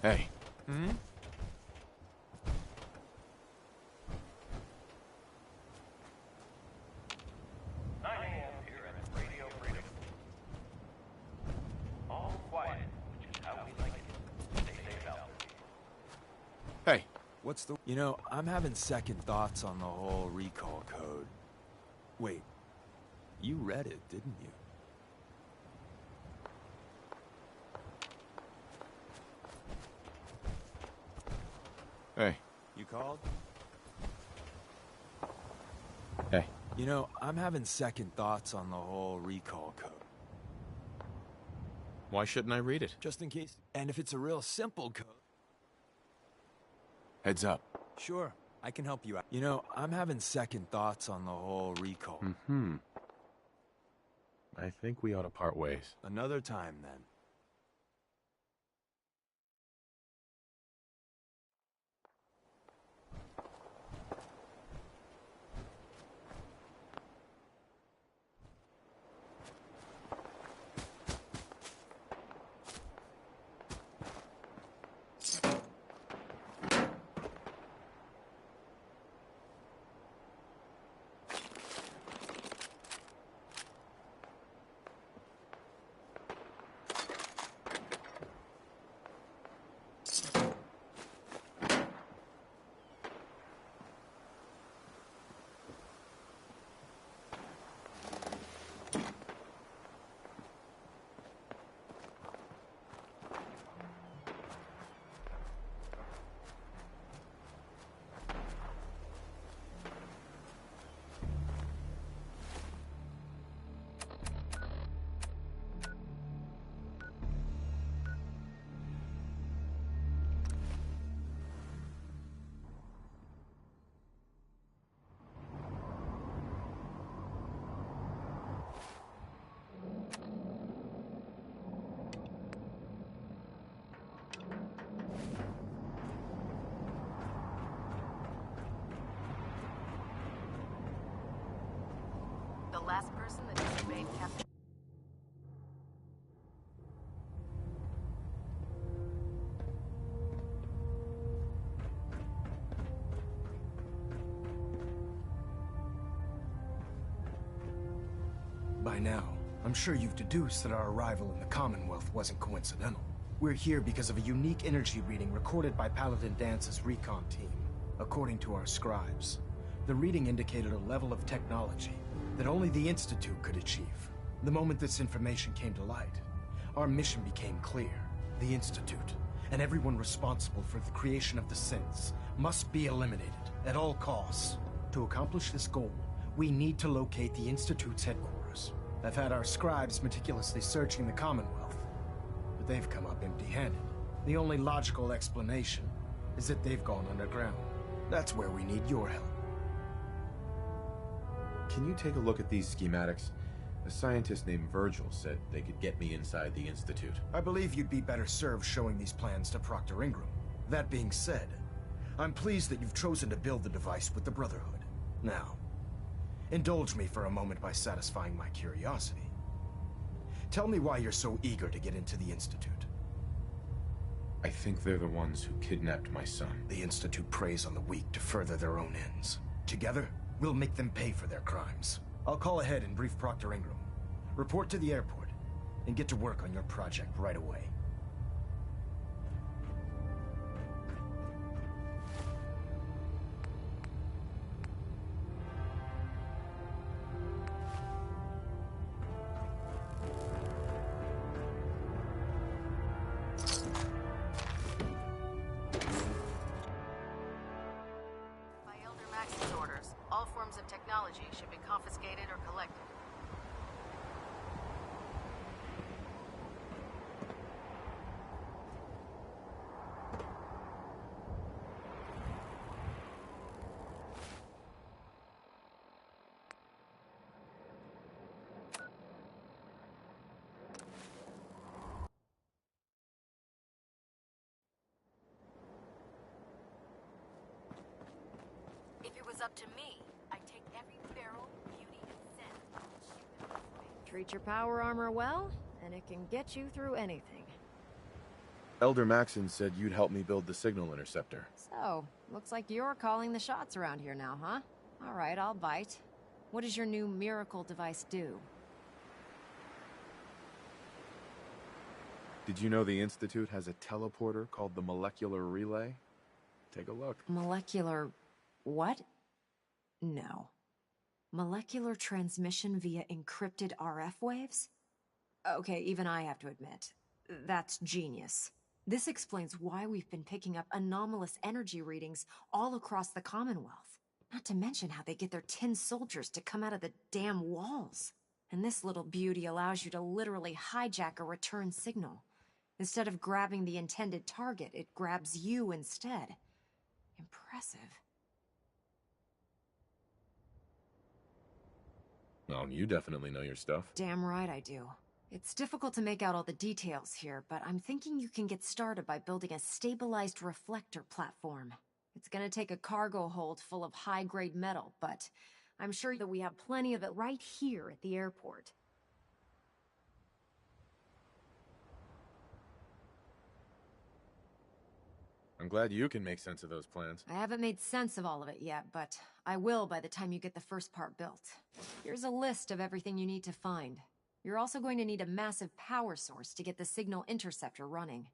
Hey. 9 a.m. here at Radio Freedom. All quiet, which is how we like it. Stay safe out there. Hey. What's the... You know, I'm having second thoughts on the whole recall code. Wait, you read it, didn't you? Hey. You called? Hey. You know, I'm having second thoughts on the whole recall code. Why shouldn't I read it? Just in case. And if it's a real simple code... Heads up. Sure, I can help you out. You know, I'm having second thoughts on the whole recall. I think we ought to part ways. Another time, then. The last person that disobeyed Captain... By now, I'm sure you've deduced that our arrival in the Commonwealth wasn't coincidental. We're here because of a unique energy reading recorded by Paladin Dance's recon team. According to our scribes, the reading indicated a level of technology that only the Institute could achieve. The moment this information came to light, our mission became clear. The Institute, and everyone responsible for the creation of the synths, must be eliminated at all costs. To accomplish this goal, we need to locate the Institute's headquarters. I've had our scribes meticulously searching the Commonwealth, but they've come up empty-handed. The only logical explanation is that they've gone underground. That's where we need your help. Can you take a look at these schematics? A scientist named Virgil said they could get me inside the Institute. I believe you'd be better served showing these plans to Proctor Ingram. That being said, I'm pleased that you've chosen to build the device with the Brotherhood. Now, indulge me for a moment by satisfying my curiosity. Tell me why you're so eager to get into the Institute. I think they're the ones who kidnapped my son. The Institute preys on the weak to further their own ends. Together, we'll make them pay for their crimes. I'll call ahead and brief Proctor Ingram. Report to the airport, and get to work on your project right away. By Elder Max's orders, all forms of technology should be confiscated or collected. If it was up to me, I'd take every barrel, beauty, and scent and shoot them. Treat your power armor well, and it can get you through anything. Elder Maxon said you'd help me build the signal interceptor. So, looks like you're calling the shots around here now, huh? All right, I'll bite. What does your new miracle device do? Did you know the Institute has a teleporter called the Molecular Relay? Take a look. Molecular... what? No. Molecular transmission via encrypted RF waves? Okay, even I have to admit, that's genius. This explains why we've been picking up anomalous energy readings all across the Commonwealth. Not to mention how they get their tin soldiers to come out of the damn walls. And this little beauty allows you to literally hijack a return signal. Instead of grabbing the intended target, it grabs you instead. Impressive. Oh, you definitely know your stuff. Damn right I do. It's difficult to make out all the details here, but I'm thinking you can get started by building a stabilized reflector platform. It's gonna take a cargo hold full of high-grade metal, but I'm sure that we have plenty of it right here at the airport. I'm glad you can make sense of those plans. I haven't made sense of all of it yet, but I will by the time you get the first part built. Here's a list of everything you need to find. You're also going to need a massive power source to get the signal interceptor running.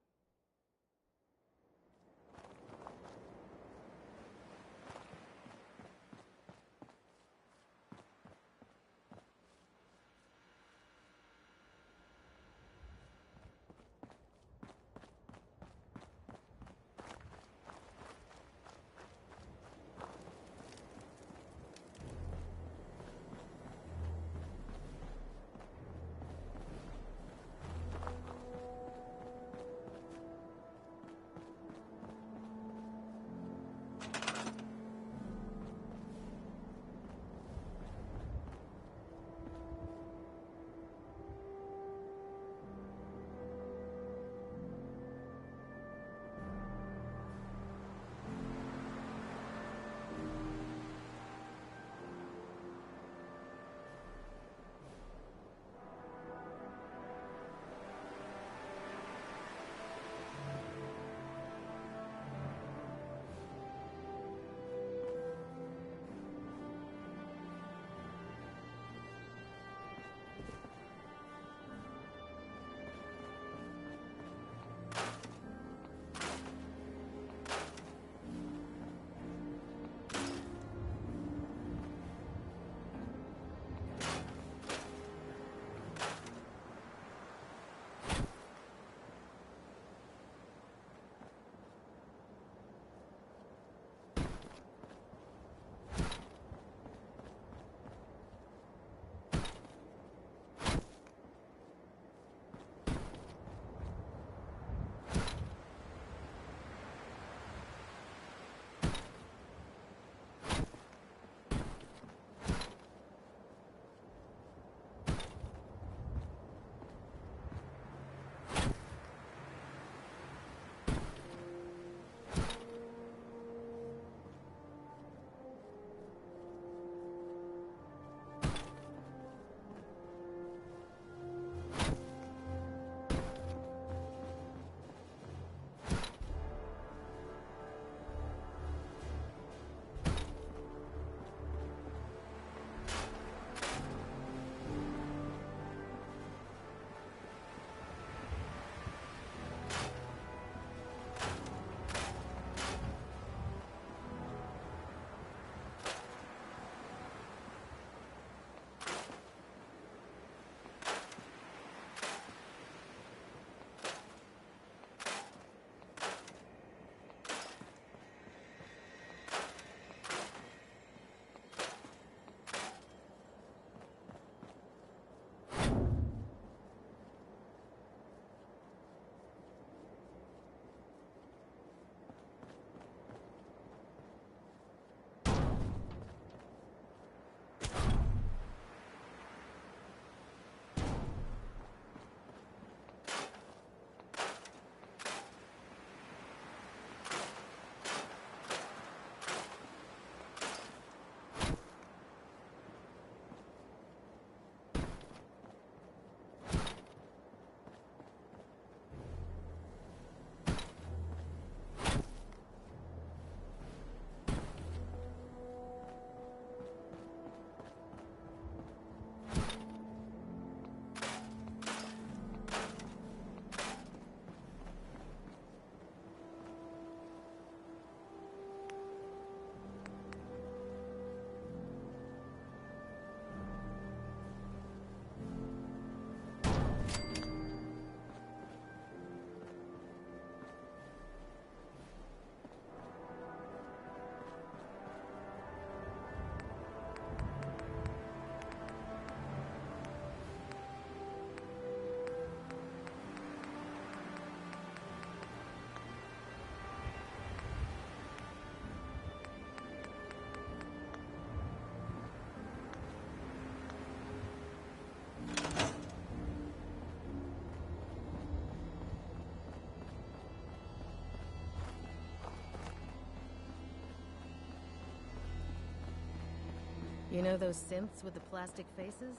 You know those synths with the plastic faces?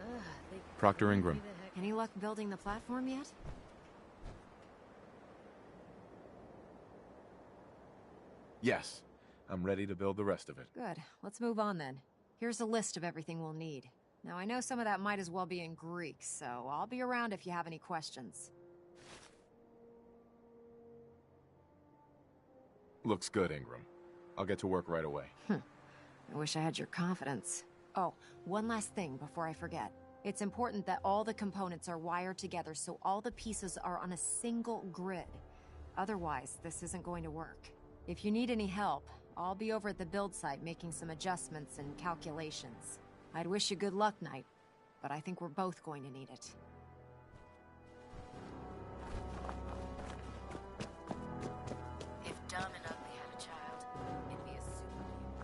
Ugh, they Proctor creep Ingram. me the heck Any luck building the platform yet? Yes. I'm ready to build the rest of it. Good. Let's move on then. Here's a list of everything we'll need. Now, I know some of that might as well be in Greek, so I'll be around if you have any questions. Looks good, Ingram. I'll get to work right away. I wish I had your confidence. Oh, one last thing before I forget. It's important that all the components are wired together so all the pieces are on a single grid. Otherwise, this isn't going to work. If you need any help, I'll be over at the build site making some adjustments and calculations. I'd wish you good luck, Knight, but I think we're both going to need it. If Dumb and Ugly had a child, it'd be a supermutant.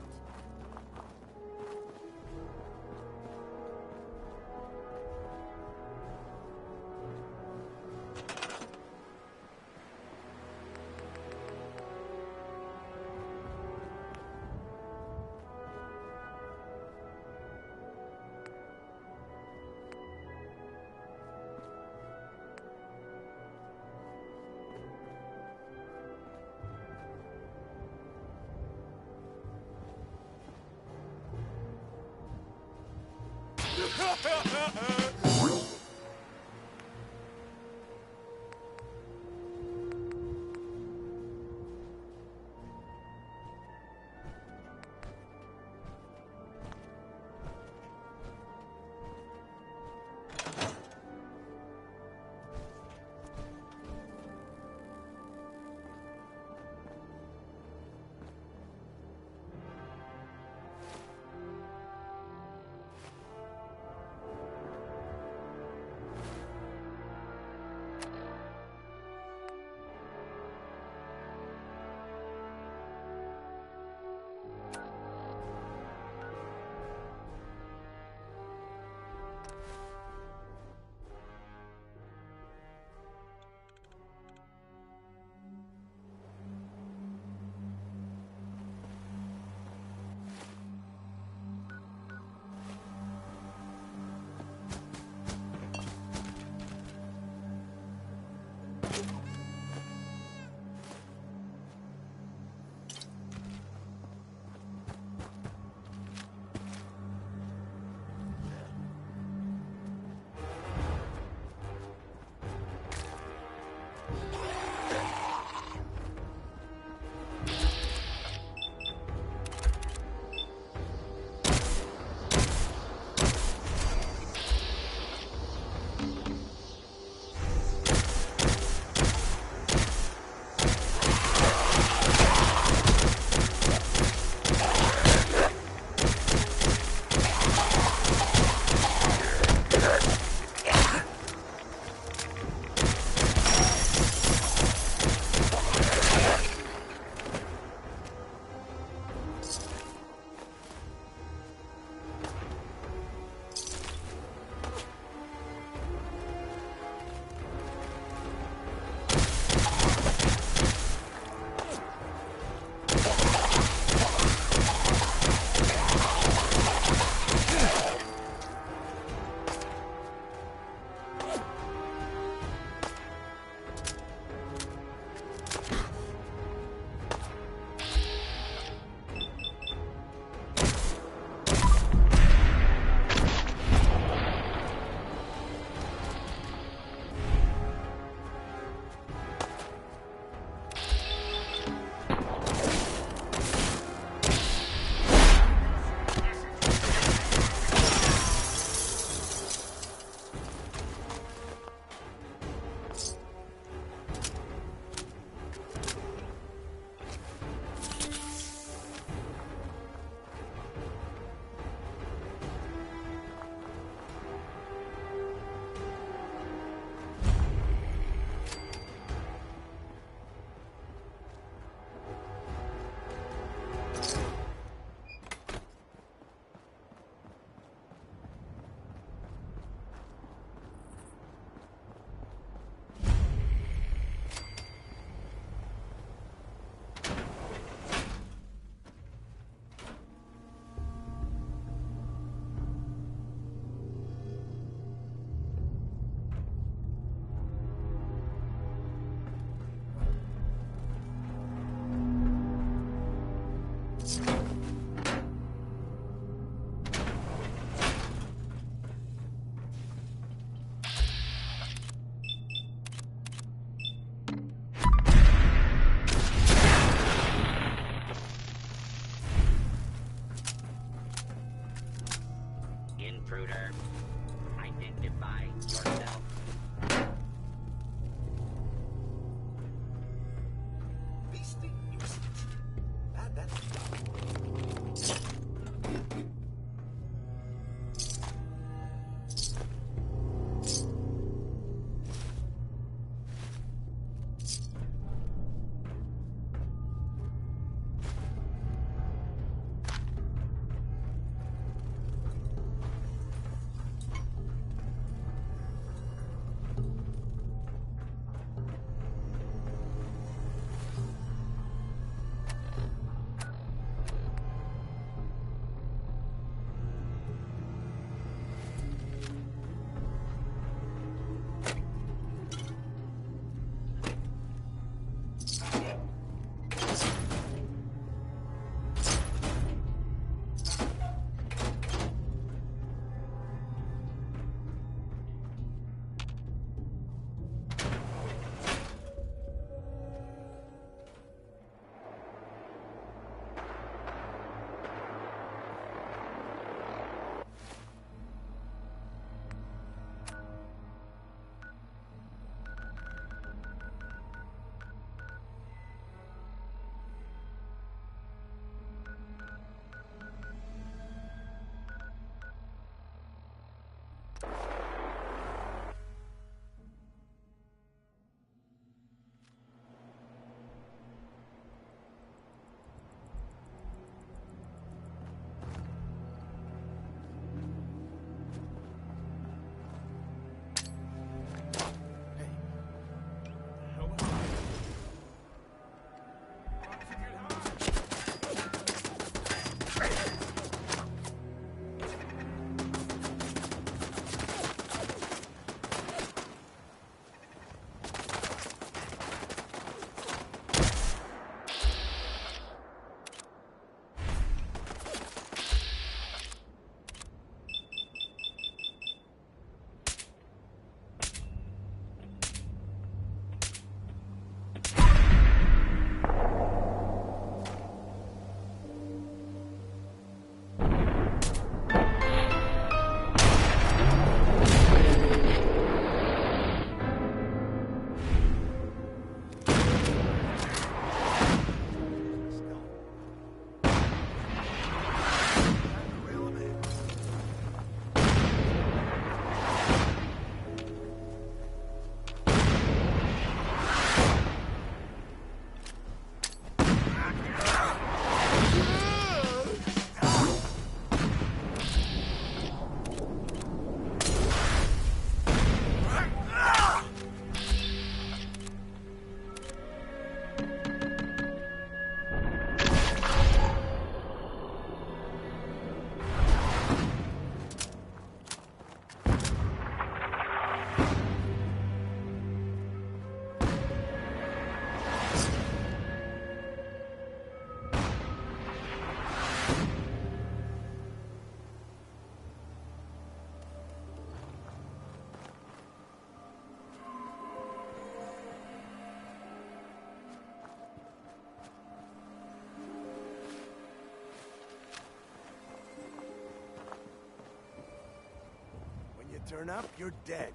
turn up, you're dead.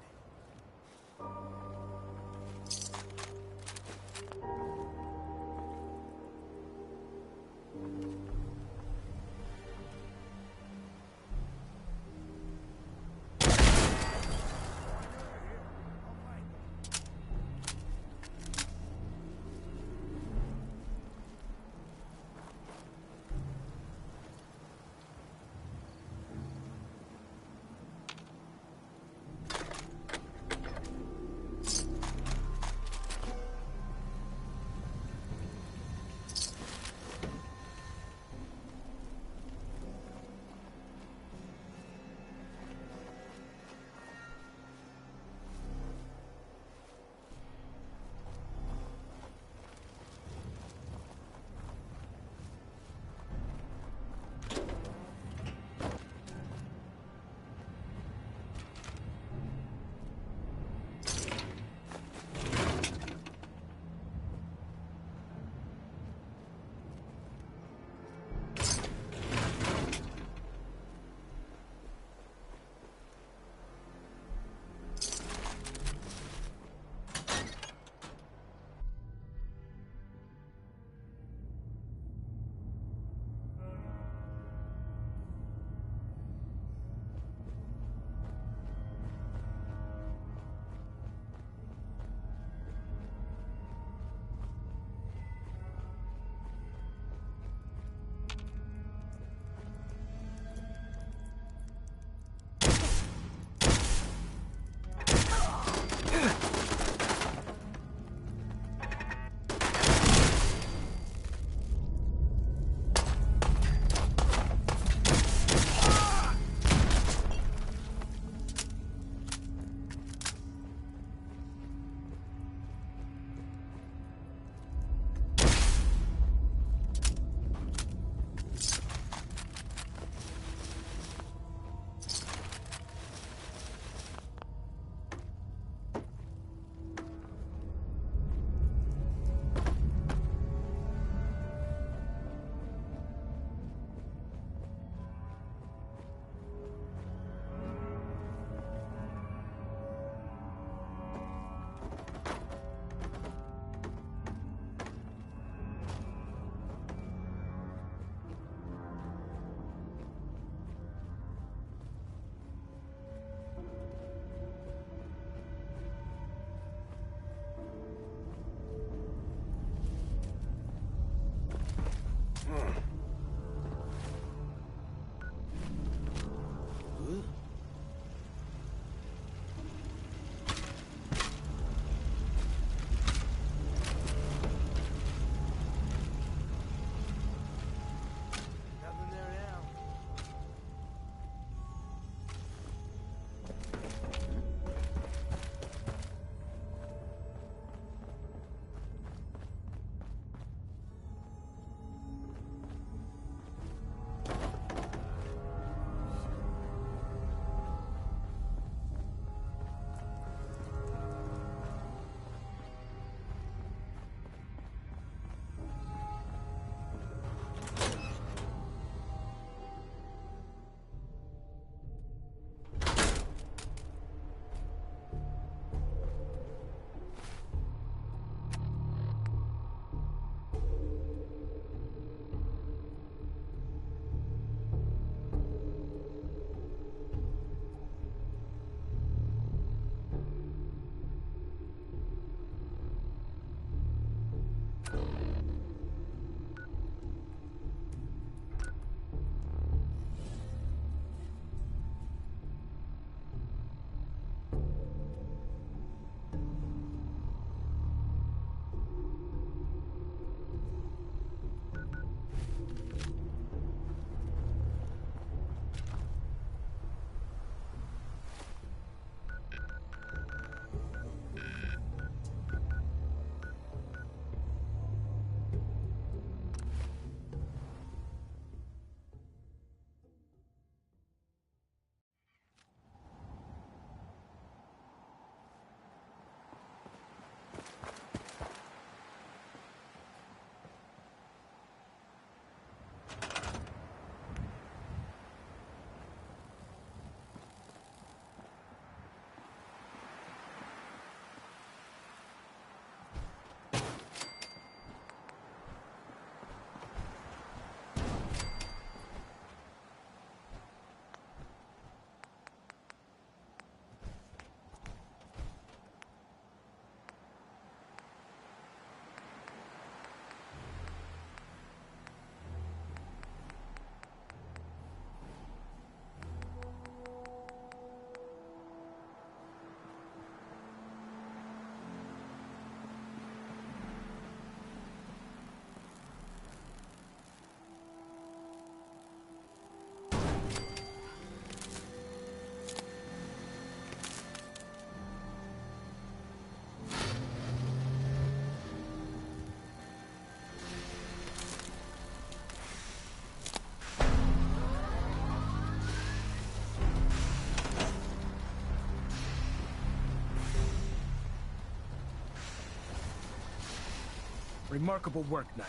Remarkable work, Knight.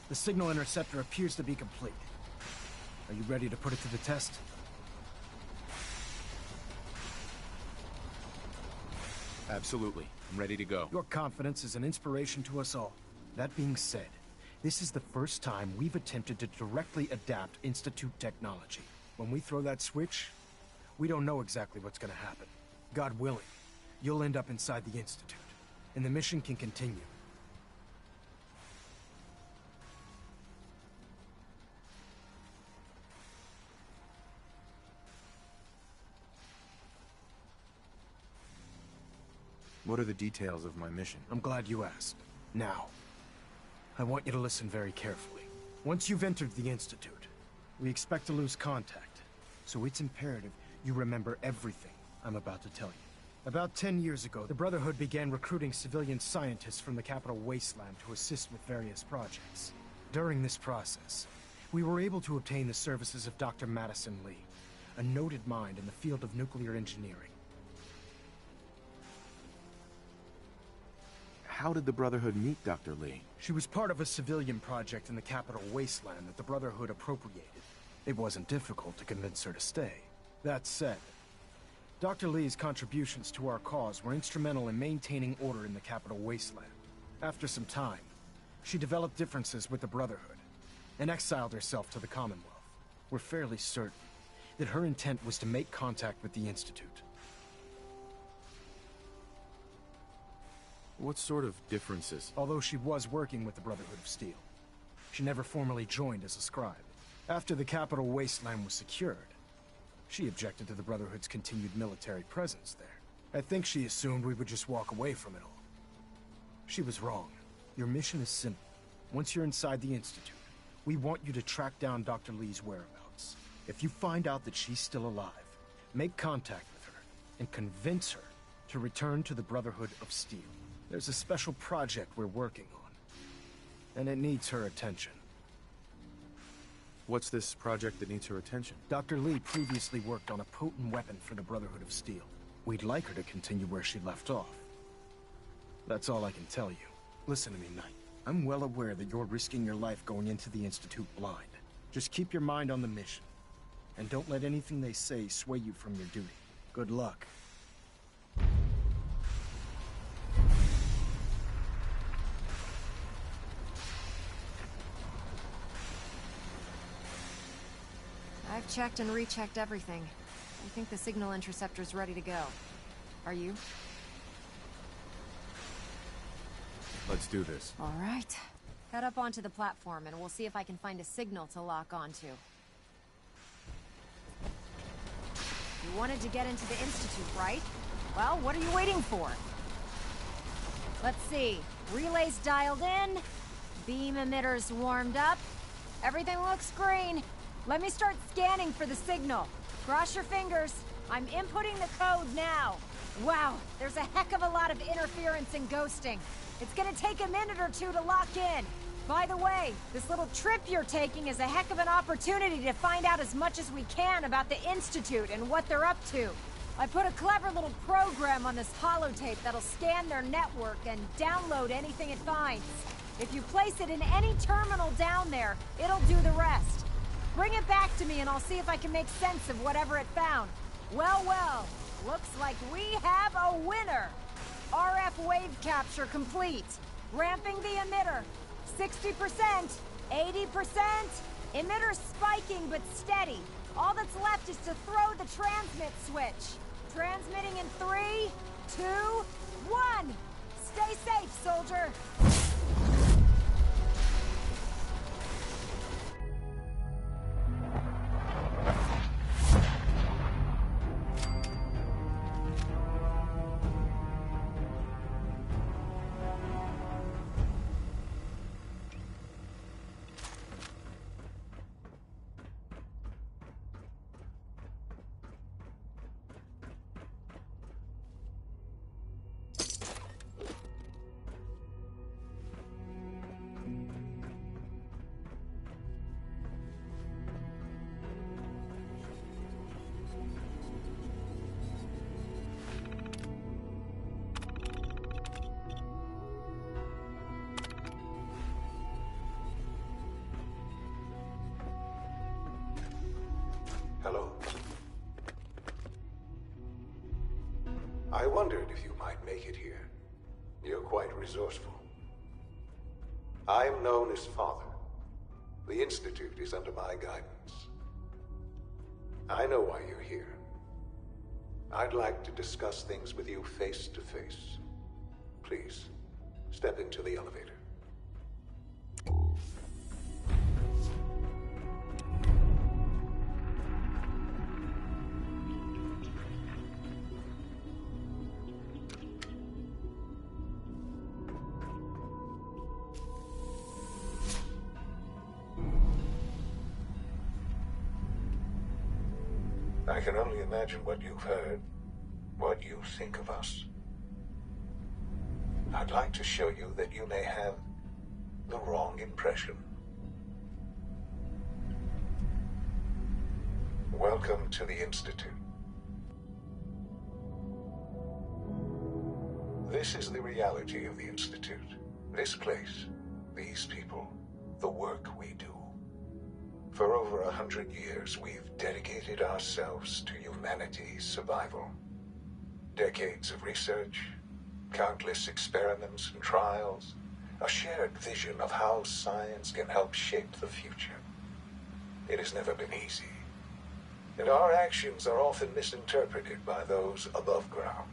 The signal interceptor appears to be complete. Are you ready to put it to the test? Absolutely. I'm ready to go. Your confidence is an inspiration to us all. That being said, this is the first time we've attempted to directly adapt Institute technology. When we throw that switch, we don't know exactly what's gonna happen. God willing, you'll end up inside the Institute, and the mission can continue. What are the details of my mission? I'm glad you asked. Now, I want you to listen very carefully. Once you've entered the Institute, we expect to lose contact, so it's imperative you remember everything I'm about to tell you. About 10 years ago, the Brotherhood began recruiting civilian scientists from the capital wasteland to assist with various projects. During this process, we were able to obtain the services of Dr. Madison Lee, a noted mind in the field of nuclear engineering. How did the Brotherhood meet Dr. Lee? She was part of a civilian project in the capital wasteland that the Brotherhood appropriated. It wasn't difficult to convince her to stay. That said, Dr. Lee's contributions to our cause were instrumental in maintaining order in the capital wasteland. After some time, she developed differences with the Brotherhood and exiled herself to the Commonwealth. We're fairly certain that her intent was to make contact with the Institute. What sort of differences? Although she was working with the Brotherhood of Steel, she never formally joined as a scribe. After the capital wasteland was secured, she objected to the Brotherhood's continued military presence there. I think she assumed we would just walk away from it all. She was wrong. Your mission is simple. Once you're inside the Institute, we want you to track down Dr. Lee's whereabouts. If you find out that she's still alive, make contact with her and convince her to return to the Brotherhood of Steel. There's a special project we're working on, and it needs her attention. What's this project that needs her attention? Dr. Lee previously worked on a potent weapon for the Brotherhood of Steel. We'd like her to continue where she left off. That's all I can tell you. Listen to me, Knight. I'm well aware that you're risking your life going into the Institute blind. Just keep your mind on the mission, and don't let anything they say sway you from your duty. Good luck. I've checked and rechecked everything. I think the signal interceptor's ready to go. Are you? Let's do this. All right. Head up onto the platform and we'll see if I can find a signal to lock onto. You wanted to get into the Institute, right? Well, what are you waiting for? Let's see. Relays dialed in. Beam emitters warmed up. Everything looks green. Let me start scanning for the signal. Cross your fingers. I'm inputting the code now. Wow, there's a heck of a lot of interference and ghosting. It's gonna take a minute or two to lock in. By the way, this little trip you're taking is a heck of an opportunity to find out as much as we can about the Institute and what they're up to. I put a clever little program on this holotape that'll scan their network and download anything it finds. If you place it in any terminal down there, it'll do the rest. Bring it back to me and I'll see if I can make sense of whatever it found. Well, well, looks like we have a winner. RF wave capture complete. Ramping the emitter. 60%, 80%. Emitter spiking but steady. All that's left is to throw the transmit switch. Transmitting in 3, 2, 1. Stay safe, soldier. wondered if you might make it here. You're quite resourceful. I am known as Father. The Institute is under my guidance. I know why you're here. I'd like to discuss things with you face to face. Please, step into the elevator. I can only imagine what you've heard, what you think of us. I'd like to show you that you may have the wrong impression. Welcome to the Institute. This is the reality of the Institute. This place, these people, the work we do. For over 100 years, we've dedicated ourselves to humanity's survival. Decades of research, countless experiments and trials, a shared vision of how science can help shape the future. It has never been easy, and our actions are often misinterpreted by those above ground.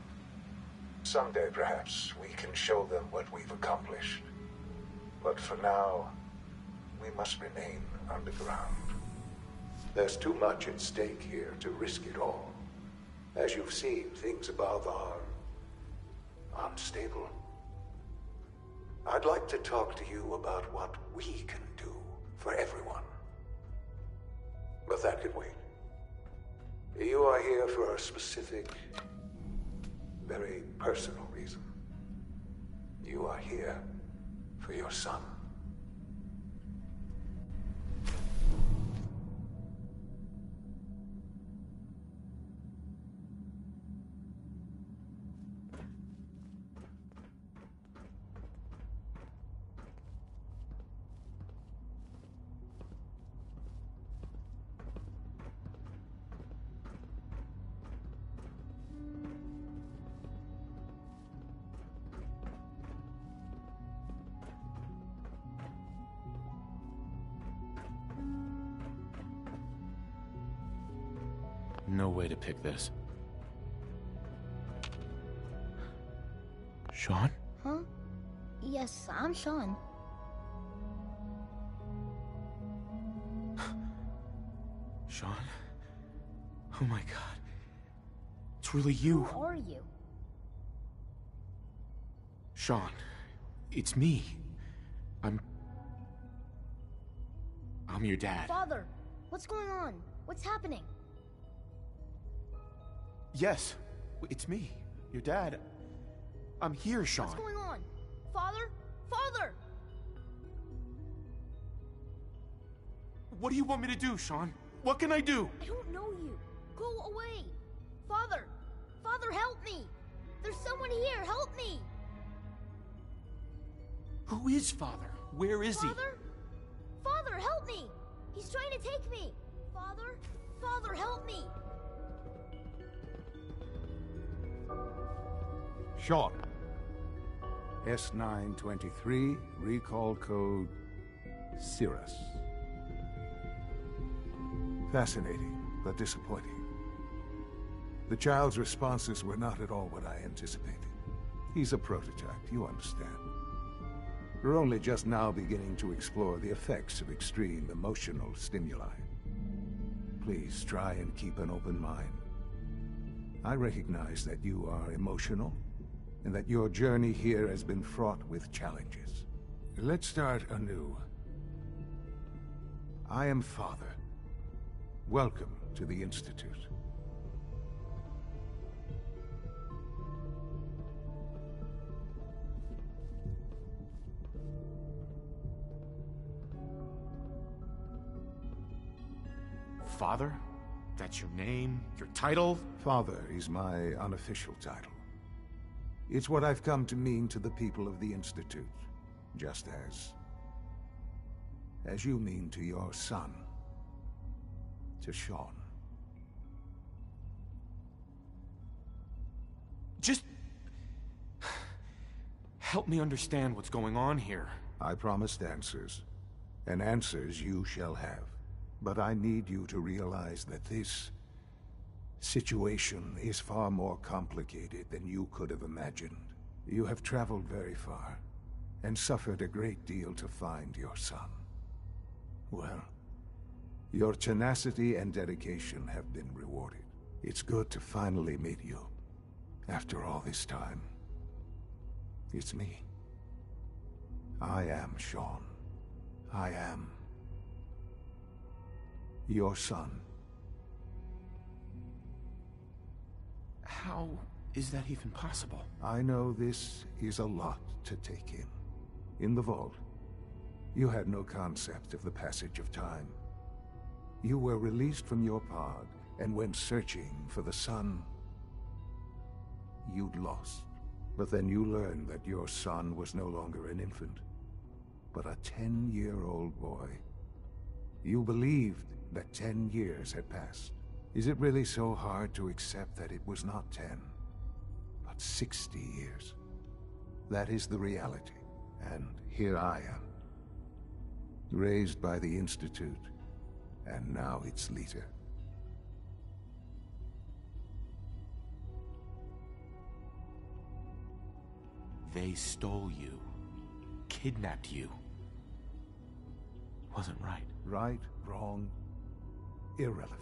Someday, perhaps, we can show them what we've accomplished. But for now, we must remain underground. There's too much at stake here to risk it all. As you've seen, things above are unstable. I'd like to talk to you about what we can do for everyone. But that can wait. You are here for a specific, very personal reason. You are here for your son. No way to pick this. Sean? Huh? Yes, I'm Sean. Sean? Oh my god. It's really you. Who are you? Sean, it's me. I'm your dad. Father, what's going on? What's happening? Yes, it's me, your dad. I'm here, Sean. What's going on? Father? Father! What do you want me to do, Sean? What can I do? I don't know you. Go away. Father! Father, help me! There's someone here, help me! Who is Father? Where is Father? Father, help me! He's trying to take me! Father? Father, help me! Sean. S923, recall code Cirrus. Fascinating, but disappointing. The child's responses were not at all what I anticipated. He's a prototype, you understand. We're only just now beginning to explore the effects of extreme emotional stimuli. Please try and keep an open mind. I recognize that you are emotional, and that your journey here has been fraught with challenges. Let's start anew. I am Father. Welcome to the Institute. Father? That's your name? Your title? Father is my unofficial title. It's what I've come to mean to the people of the Institute, just as you mean to your son, to Sean. Just help me understand what's going on here. I promised answers, and answers you shall have. But I need you to realize that this situation is far more complicated than you could have imagined. You have traveled very far, and suffered a great deal to find your son. Well, your tenacity and dedication have been rewarded. It's good to finally meet you, after all this time. It's me. I am Shaun. I am your son. How is that even possible? I know this is a lot to take in. In the vault, you had no concept of the passage of time. You were released from your pod and went searching for the son you'd lost. But then you learned that your son was no longer an infant, but a 10-year-old boy. You believed that 10 years had passed. Is it really so hard to accept that it was not 10, but 60 years? That is the reality. And here I am, raised by the Institute, and now its leader. They stole you, kidnapped you. Wasn't right. Right, wrong, irrelevant.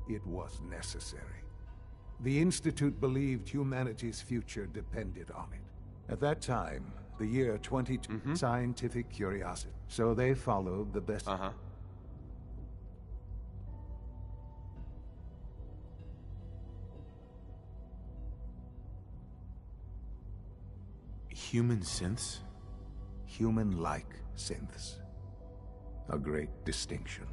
It was necessary. The Institute believed humanity's future depended on it. At that time, the year 22, scientific curiosity. So they followed the best. Human synths? Human-like synths. A great distinction.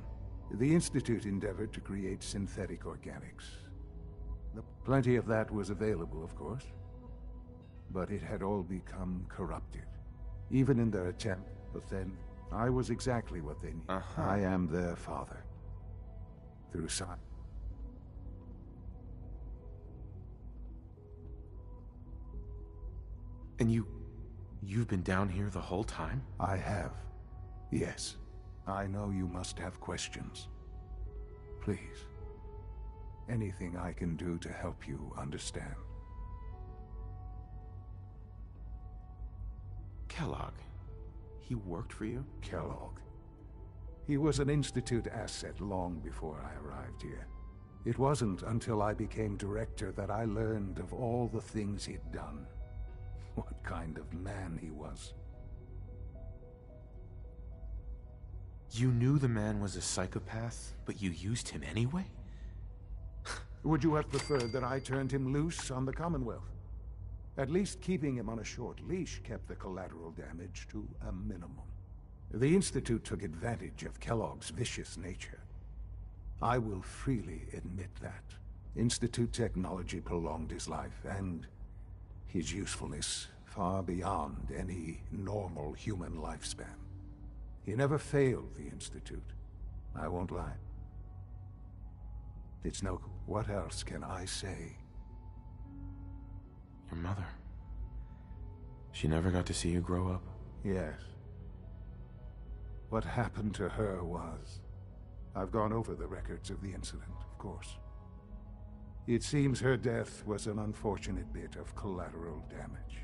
The Institute endeavored to create synthetic organics. Plenty of that was available, of course. But it had all become corrupted. Even in their attempt. But then, I was exactly what they needed. I am their father. Through science. And you've been down here the whole time? I have. Yes. I know you must have questions. Please. Anything I can do to help you understand. Kellogg. He worked for you? Kellogg. He was an Institute asset long before I arrived here. It wasn't until I became director that I learned of all the things he'd done. What kind of man he was. You knew the man was a psychopath, but you used him anyway? Would you have preferred that I turned him loose on the Commonwealth? At least keeping him on a short leash kept the collateral damage to a minimum. The Institute took advantage of Kellogg's vicious nature. I will freely admit that. Institute technology prolonged his life, and his usefulness far beyond any normal human lifespan. He never failed the Institute. I won't lie. It's no... What else can I say? Your mother. She never got to see you grow up? Yes. What happened to her was... I've gone over the records of the incident, of course. It seems her death was an unfortunate bit of collateral damage.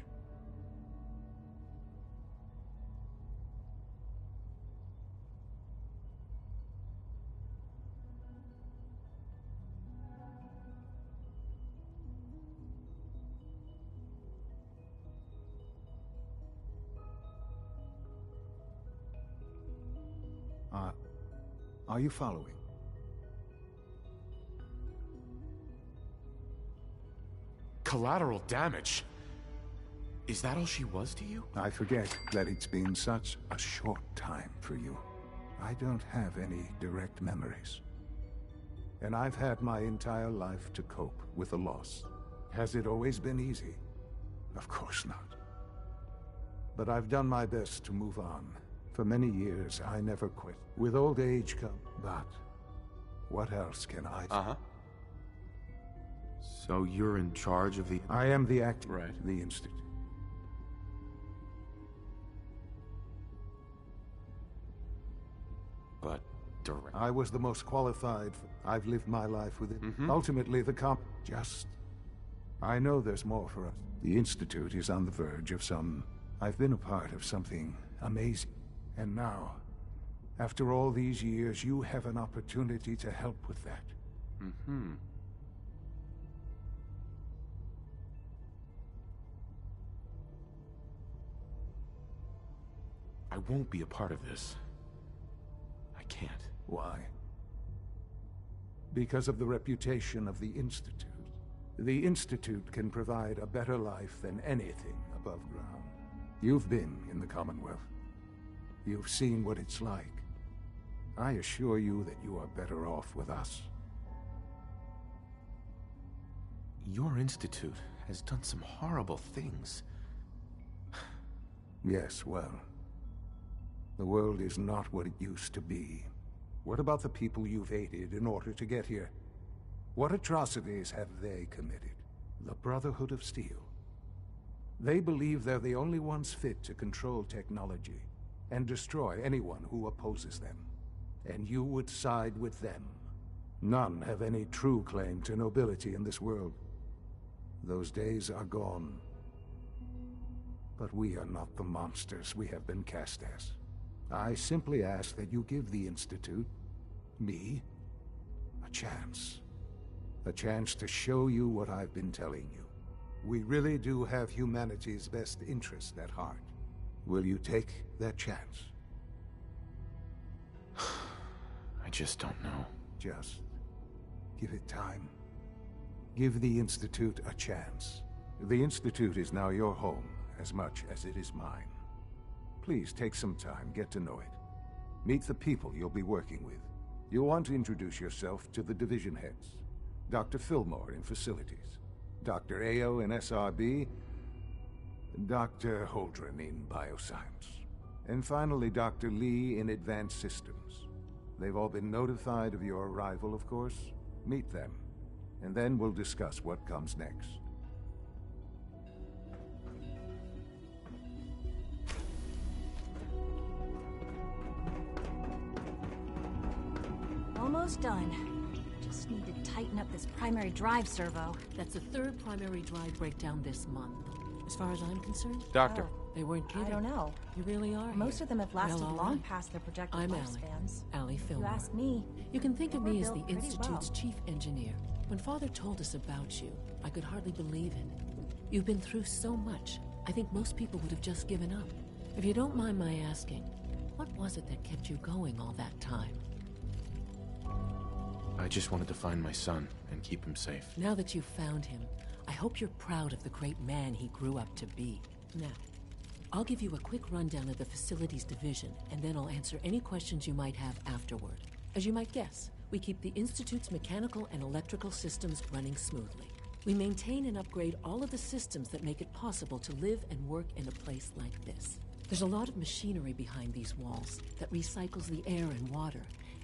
Are you following? Collateral damage? Is that all she was to you? I forget that it's been such a short time for you. I don't have any direct memories. And I've had my entire life to cope with the loss. Has it always been easy? Of course not. But I've done my best to move on. For many years, I never quit. With old age come... But... what else can I... So you're in charge of the... I am the acting... Right. The Institute. but direct. I was the most qualified. I've lived my life with it. Ultimately, just... I know there's more for us. The Institute is on the verge of I've been a part of something amazing. And now, after all these years, you have an opportunity to help with that. I won't be a part of this. I can't. Why? Because of the reputation of the Institute. The Institute can provide a better life than anything above ground. You've been in the Commonwealth. You've seen what it's like. I assure you that you are better off with us. Your institute has done some horrible things. Yes, well, the world is not what it used to be. What about the people you've aided in order to get here? What atrocities have they committed? The Brotherhood of Steel. They believe they're the only ones fit to control technology and destroy anyone who opposes them. And you would side with them. None have any true claim to nobility in this world. Those days are gone. But we are not the monsters we have been cast as. I simply ask that you give the Institute, me, a chance. A chance to show you what I've been telling you. We really do have humanity's best interest at heart. Will you take that chance? I just don't know. Just give it time. Give the Institute a chance. The Institute is now your home as much as it is mine. Please take some time, get to know it. Meet the people you'll be working with. You'll want to introduce yourself to the division heads. Dr. Fillmore in Facilities, Dr. Ayo in SRB, Dr. Holdren in Bioscience, and finally Dr. Lee in Advanced Systems. They've all been notified of your arrival, of course. Meet them, and then we'll discuss what comes next. Almost done. Just need to tighten up this primary drive servo. That's the third primary drive breakdown this month. As far as I'm concerned, Doctor. They weren't kidding. I don't know. You really are. Most here. of them have lasted Well, long right. past their projected I'm lifespans. Allie If Fillmore. you ask me, You can think of they me were as the built pretty Institute's well. chief engineer. When Father told us about you, I could hardly believe it. You've been through so much, I think most people would have just given up. If you don't mind my asking, what was it that kept you going all that time? I just wanted to find my son and keep him safe. Now that you've found him, I hope you're proud of the great man he grew up to be. Now, I'll give you a quick rundown of the Facilities Division, and then I'll answer any questions you might have afterward. As you might guess, we keep the Institute's mechanical and electrical systems running smoothly. We maintain and upgrade all of the systems that make it possible to live and work in a place like this. There's a lot of machinery behind these walls that recycles the air and water,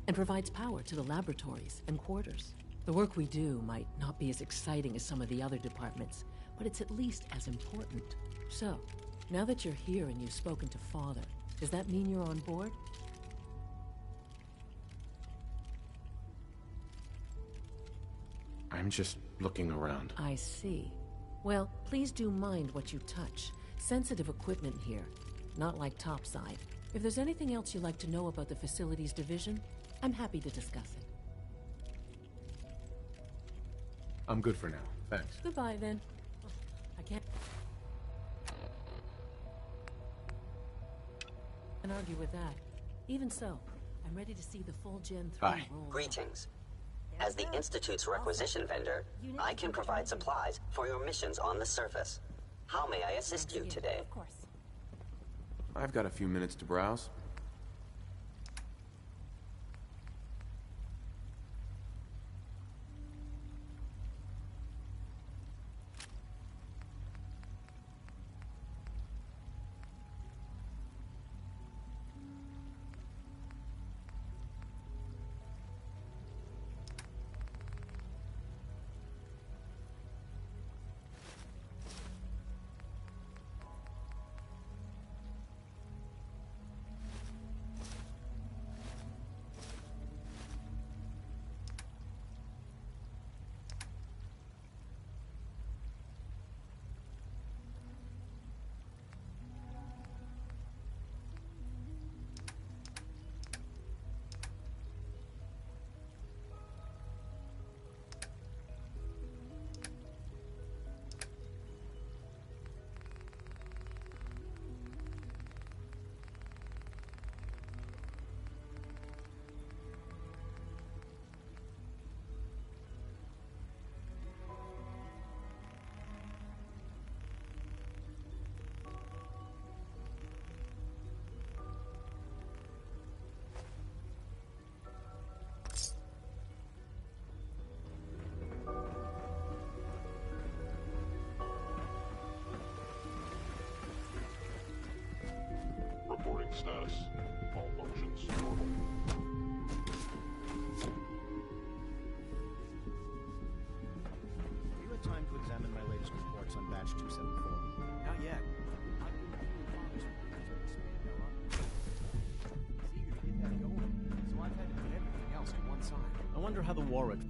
and provides power to the laboratories and quarters. The work we do might not be as exciting as some of the other departments, but it's at least as important. So, now that you're here and you've spoken to Father, does that mean you're on board? I'm just looking around. I see. Well, please do mind what you touch. Sensitive equipment here, not like topside. If there's anything else you'd like to know about the Facilities Division, I'm happy to discuss it. I'm good for now. Thanks. Goodbye, then. I can't argue with that. Even so, I'm ready to see the full Gen 3 Bye. roll. Greetings. As the Institute's requisition vendor, I can provide supplies for your missions on the surface. How may I assist you today? Of course. I've got a few minutes to browse. status. All functions normal. You had time to examine my latest reports on batch 274. Not yet. I've been reviewing progress reports to expand our operations. He's eager to get that going, so I've had to put everything else to one side. I wonder how the Warwick...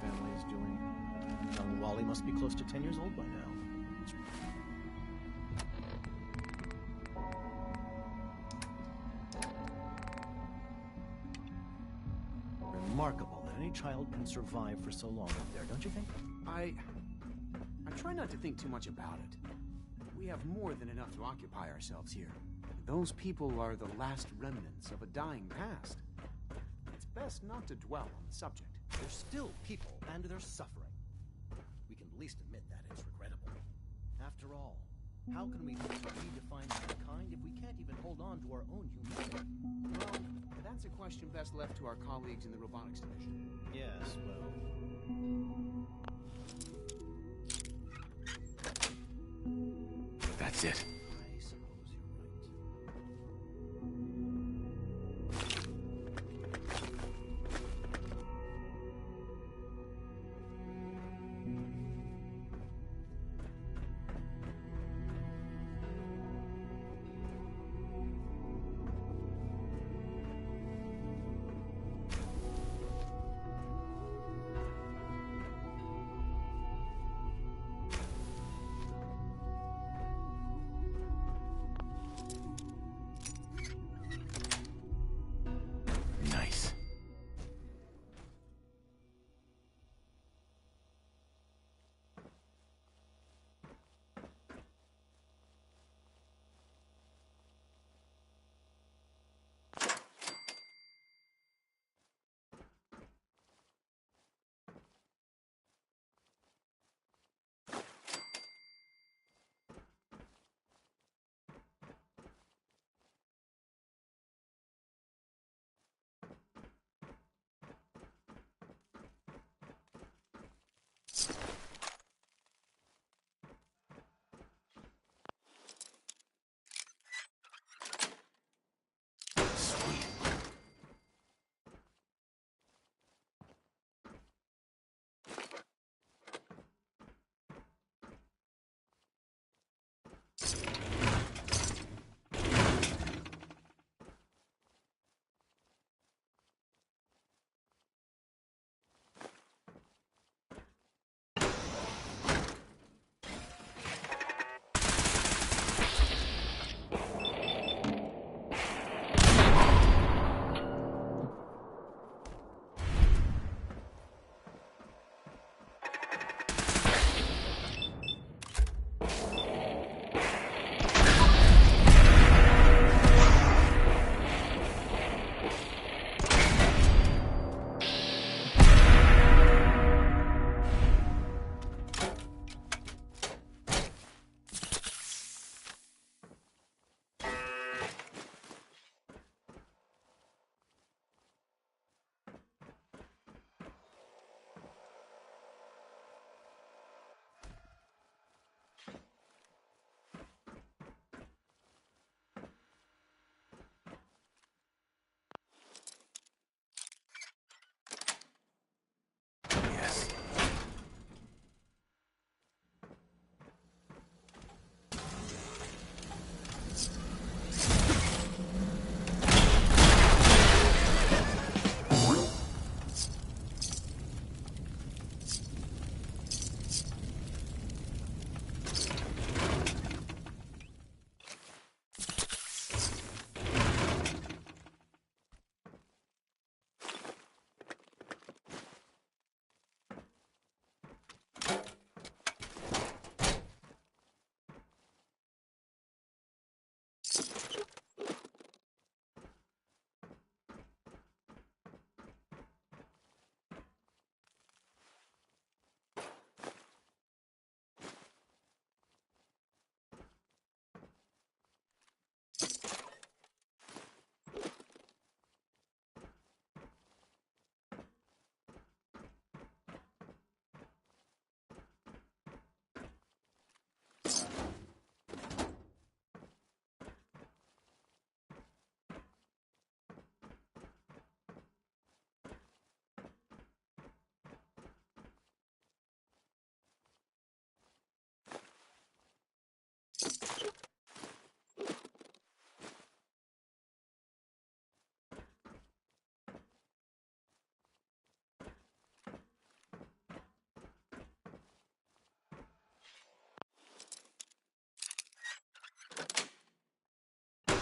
family is doing. Young Wally must be close to 10 years old by now. Remarkable that any child can survive for so long up there, don't you think? I try not to think too much about it. We have more than enough to occupy ourselves here. Those people are the last remnants of a dying past. It's best not to dwell on the subject. They're still people, and they're suffering. We can at least admit that it's regrettable. After all, how can we hope to redefine mankind if we can't even hold on to our own humanity? Well, that's a question best left to our colleagues in the robotics division. Yes, well... That's it. I suppose you're right.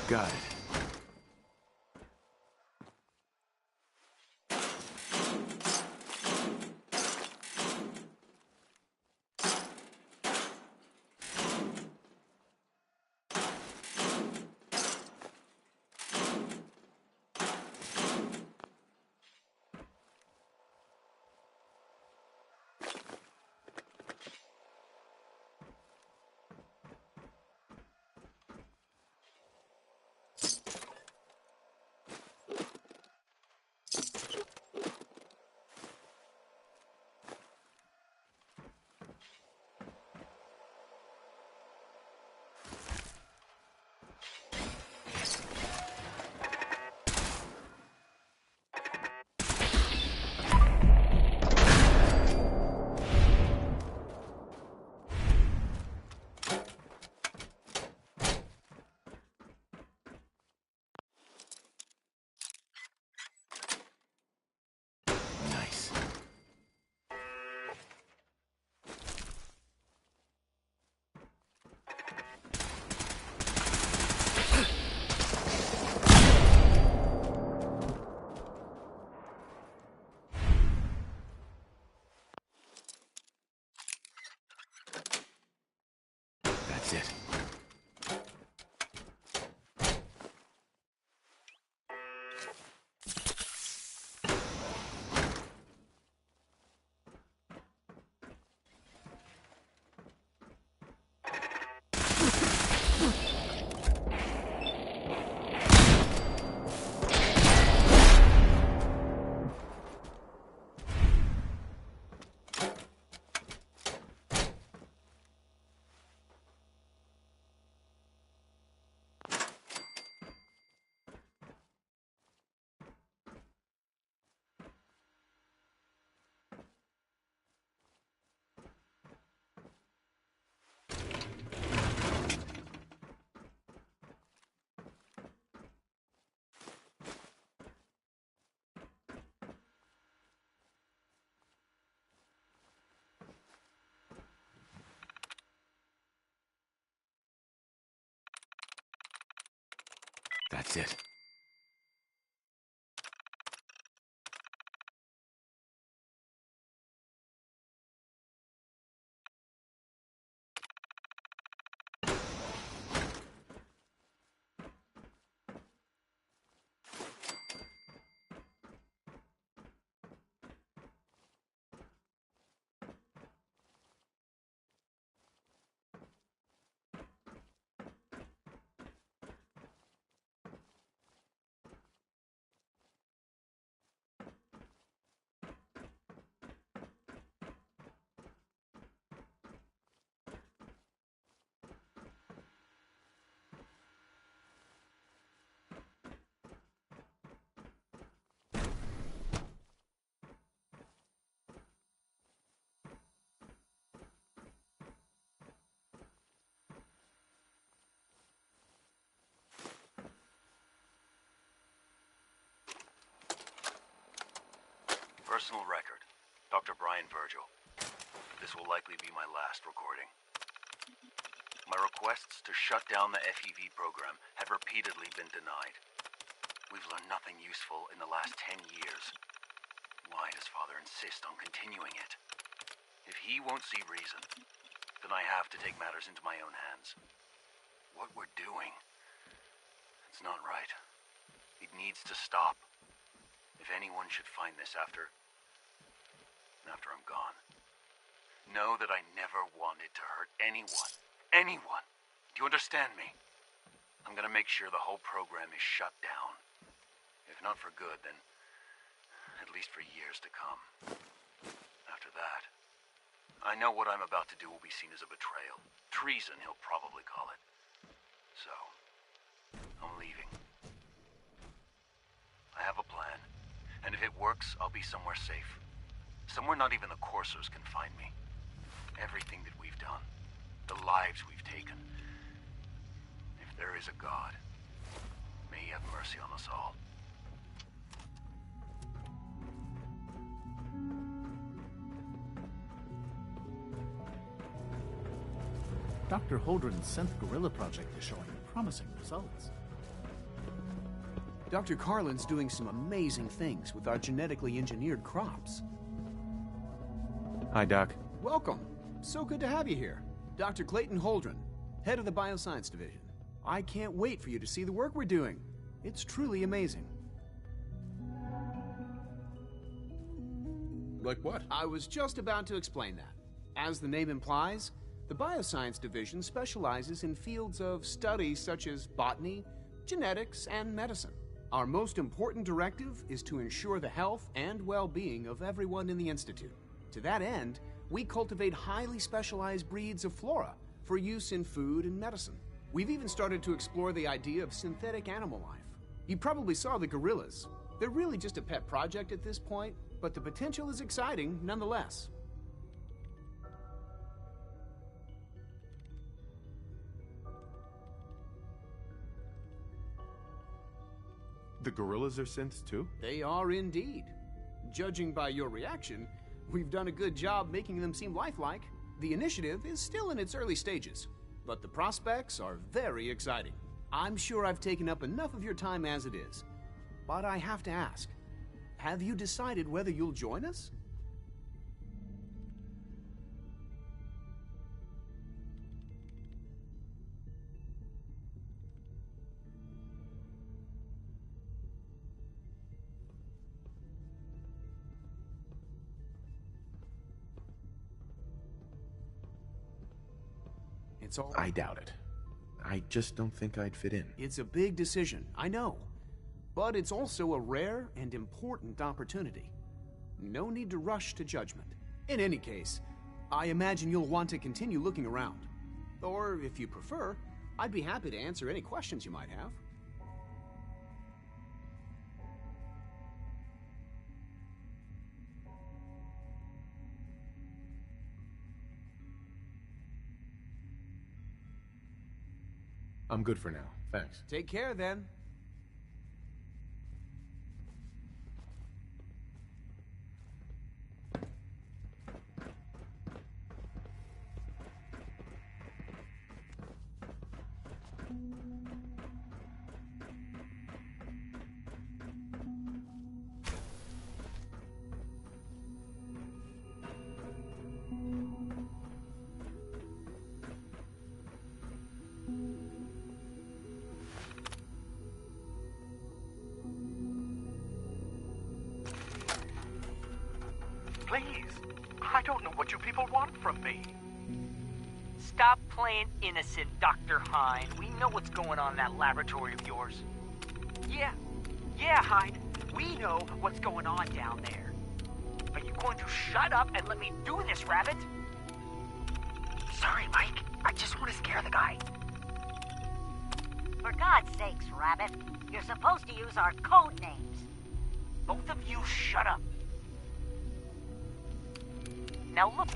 Got it. That's it. That's it. Personal record, Dr. Brian Virgil. This will likely be my last recording. My requests to shut down the FEV program have repeatedly been denied. We've learned nothing useful in the last 10 years. Why does Father insist on continuing it? If he won't see reason, then I have to take matters into my own hands. What we're doing, it's not right. It needs to stop. If anyone should find this after I'm gone, know that I never wanted to hurt anyone. Anyone! Do you understand me? I'm gonna make sure the whole program is shut down. If not for good, then at least for years to come. After that, I know what I'm about to do will be seen as a betrayal. Treason, he'll probably call it. So, I'm leaving. I have a plan, and if it works, I'll be somewhere safe. Somewhere not even the Coursers can find me. Everything that we've done, the lives we've taken. If there is a God, may he have mercy on us all. Dr. Holdren's synth guerrilla project is showing promising results. Dr. Carlin's doing some amazing things with our genetically engineered crops. Hi, Doc. Welcome. So good to have you here. Dr. Clayton Holdren, head of the Bioscience Division. I can't wait for you to see the work we're doing. It's truly amazing. Like what? I was just about to explain that. As the name implies, the Bioscience Division specializes in fields of study such as botany, genetics, and medicine. Our most important directive is to ensure the health and well-being of everyone in the Institute. To that end, we cultivate highly specialized breeds of flora for use in food and medicine. We've even started to explore the idea of synthetic animal life. You probably saw the gorillas. They're really just a pet project at this point, but the potential is exciting nonetheless. The gorillas are synths too? They are indeed. Judging by your reaction, we've done a good job making them seem lifelike. The initiative is still in its early stages, but the prospects are very exciting. I'm sure I've taken up enough of your time as it is, but I have to ask, have you decided whether you'll join us? I doubt it. I just don't think I'd fit in. It's a big decision, I know. But it's also a rare and important opportunity. No need to rush to judgment. In any case, I imagine you'll want to continue looking around. Or, if you prefer, I'd be happy to answer any questions you might have. I'm good for now. Thanks. Take care, then. Please, I don't know what you people want from me. Stop playing innocent, Dr. Hine. We know what's going on in that laboratory of yours. Yeah, Hine. We know what's going on down there. Are you going to shut up and let me do this, Rabbit? Sorry, Mike. I just want to scare the guy. For God's sakes, Rabbit. You're supposed to use our code names. Both of you shut up. Now look.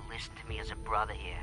listen to me as a brother here.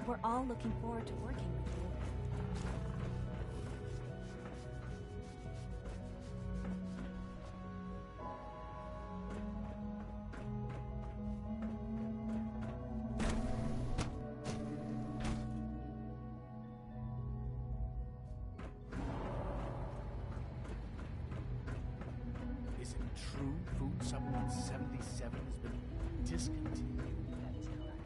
We're all looking forward to working with you. Is it true Food Supplement 77 has been discontinued? That is correct.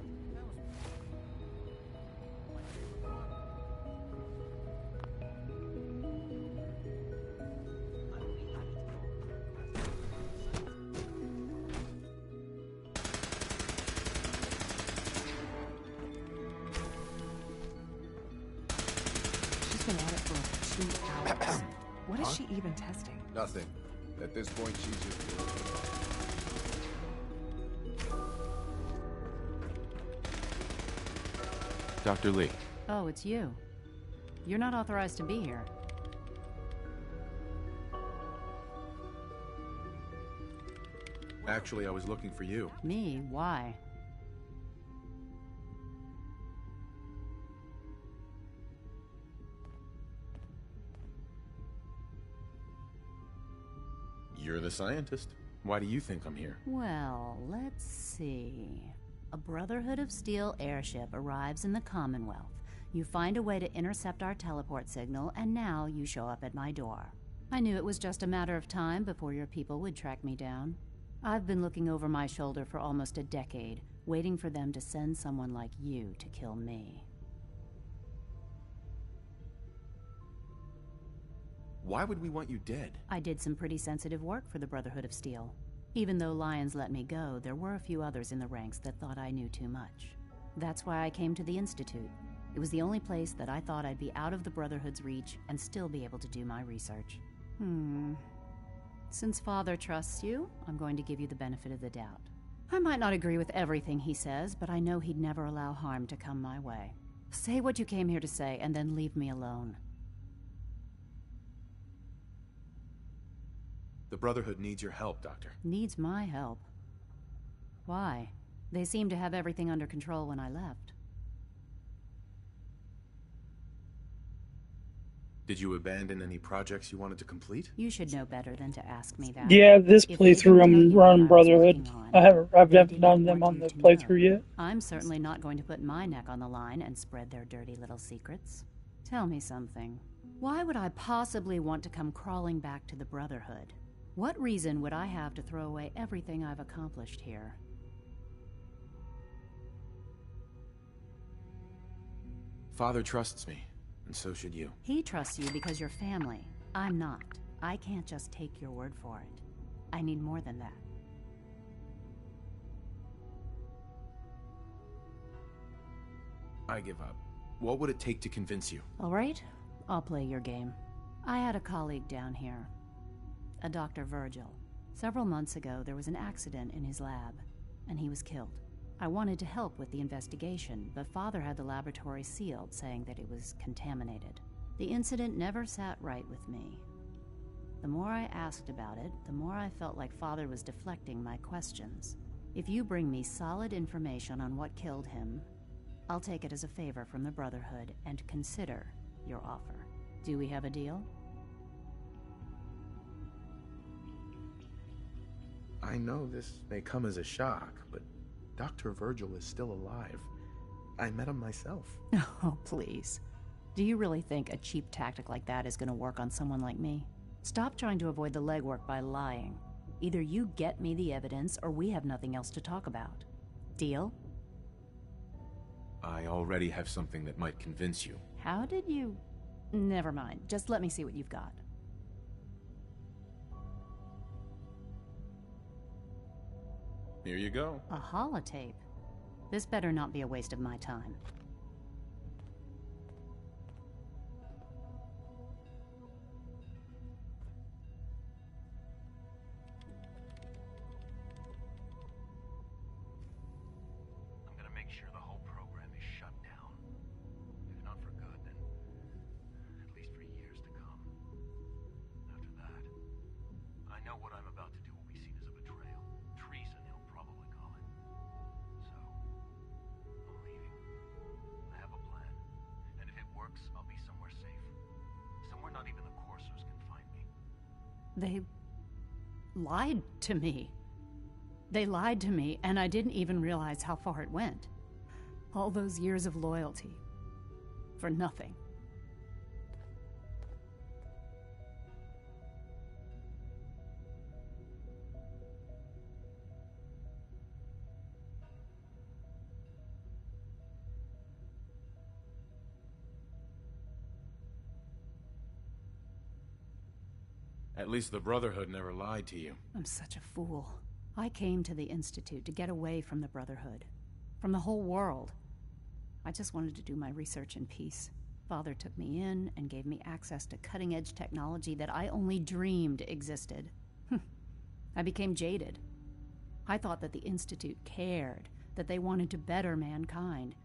She's been at it for 2 hours. What is she even testing? Nothing. At this point, she's just... Dr. Lee. Oh, it's you. You're not authorized to be here. Actually, I was looking for you. Me? Why? You're the scientist. Why do you think I'm here? Well, let's see. A Brotherhood of Steel airship arrives in the Commonwealth. You find a way to intercept our teleport signal, and now you show up at my door. I knew it was just a matter of time before your people would track me down. I've been looking over my shoulder for almost a decade, waiting for them to send someone like you to kill me. Why would we want you dead? I did some pretty sensitive work for the Brotherhood of Steel. Even though Lyons let me go, there were a few others in the ranks that thought I knew too much. That's why I came to the Institute. It was the only place that I thought I'd be out of the Brotherhood's reach and still be able to do my research. Since Father trusts you, I'm going to give you the benefit of the doubt. I might not agree with everything he says, but I know he'd never allow harm to come my way. Say what you came here to say, and then leave me alone. The Brotherhood needs your help, Doctor. Needs my help? Why? They seemed to have everything under control when I left. Did you abandon any projects you wanted to complete? You should know better than to ask me that. Yeah, this playthrough I'm running Brotherhood. I've never done them on the playthrough yet. I'm certainly not going to put my neck on the line and spread their dirty little secrets. Tell me something. Why would I possibly want to come crawling back to the Brotherhood? What reason would I have to throw away everything I've accomplished here? Father trusts me, and so should you. He trusts you because you're family. I'm not. I can't just take your word for it. I need more than that. I give up. What would it take to convince you? All right, I'll play your game. I had a colleague down here, a Dr. Virgil. Several months ago, there was an accident in his lab, and he was killed. I wanted to help with the investigation, but Father had the laboratory sealed, saying that it was contaminated. The incident never sat right with me. The more I asked about it, the more I felt like Father was deflecting my questions. If you bring me solid information on what killed him, I'll take it as a favor from the Brotherhood and consider your offer. Do we have a deal? I know this may come as a shock, but Dr. Virgil is still alive. I met him myself. Oh, please. Do you really think a cheap tactic like that is going to work on someone like me? Stop trying to avoid the legwork by lying. Either you get me the evidence, or we have nothing else to talk about. Deal? I already have something that might convince you. How did you... Never mind. Just let me see what you've got. Here you go. A holotape? This better not be a waste of my time. I'm gonna make sure the whole program is shut down. If not for good, then at least for years to come. After that, I know what I'm about to do will be seen as a betrayal. Treason, he'll probably call it. So, I'm leaving. I have a plan. And if it works, I'll be somewhere safe. Somewhere not even the Coursers can find me. They lied to me. They lied to me, and I didn't even realize how far it went. All those years of loyalty. For nothing. At least the Brotherhood never lied to you. I'm such a fool. I came to the Institute to get away from the Brotherhood. From the whole world. I just wanted to do my research in peace. Father took me in and gave me access to cutting-edge technology that I only dreamed existed. I became jaded. I thought that the Institute cared, that they wanted to better mankind.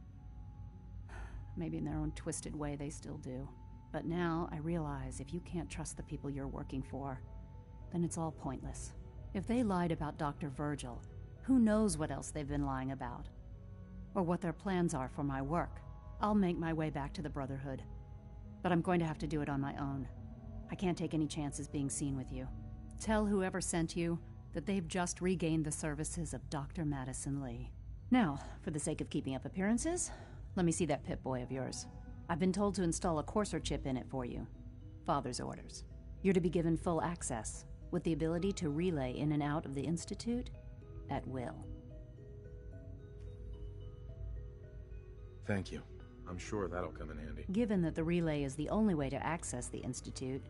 Maybe in their own twisted way they still do. But now I realize if you can't trust the people you're working for, then it's all pointless. If they lied about Dr. Virgil, who knows what else they've been lying about? Or what their plans are for my work. I'll make my way back to the Brotherhood. But I'm going to have to do it on my own. I can't take any chances being seen with you. Tell whoever sent you that they've just regained the services of Dr. Madison Lee. Now, for the sake of keeping up appearances, let me see that Pip-Boy of yours. I've been told to install a Courser chip in it for you. Father's orders. You're to be given full access, with the ability to relay in and out of the Institute at will. Thank you. I'm sure that'll come in handy. Given that the relay is the only way to access the Institute,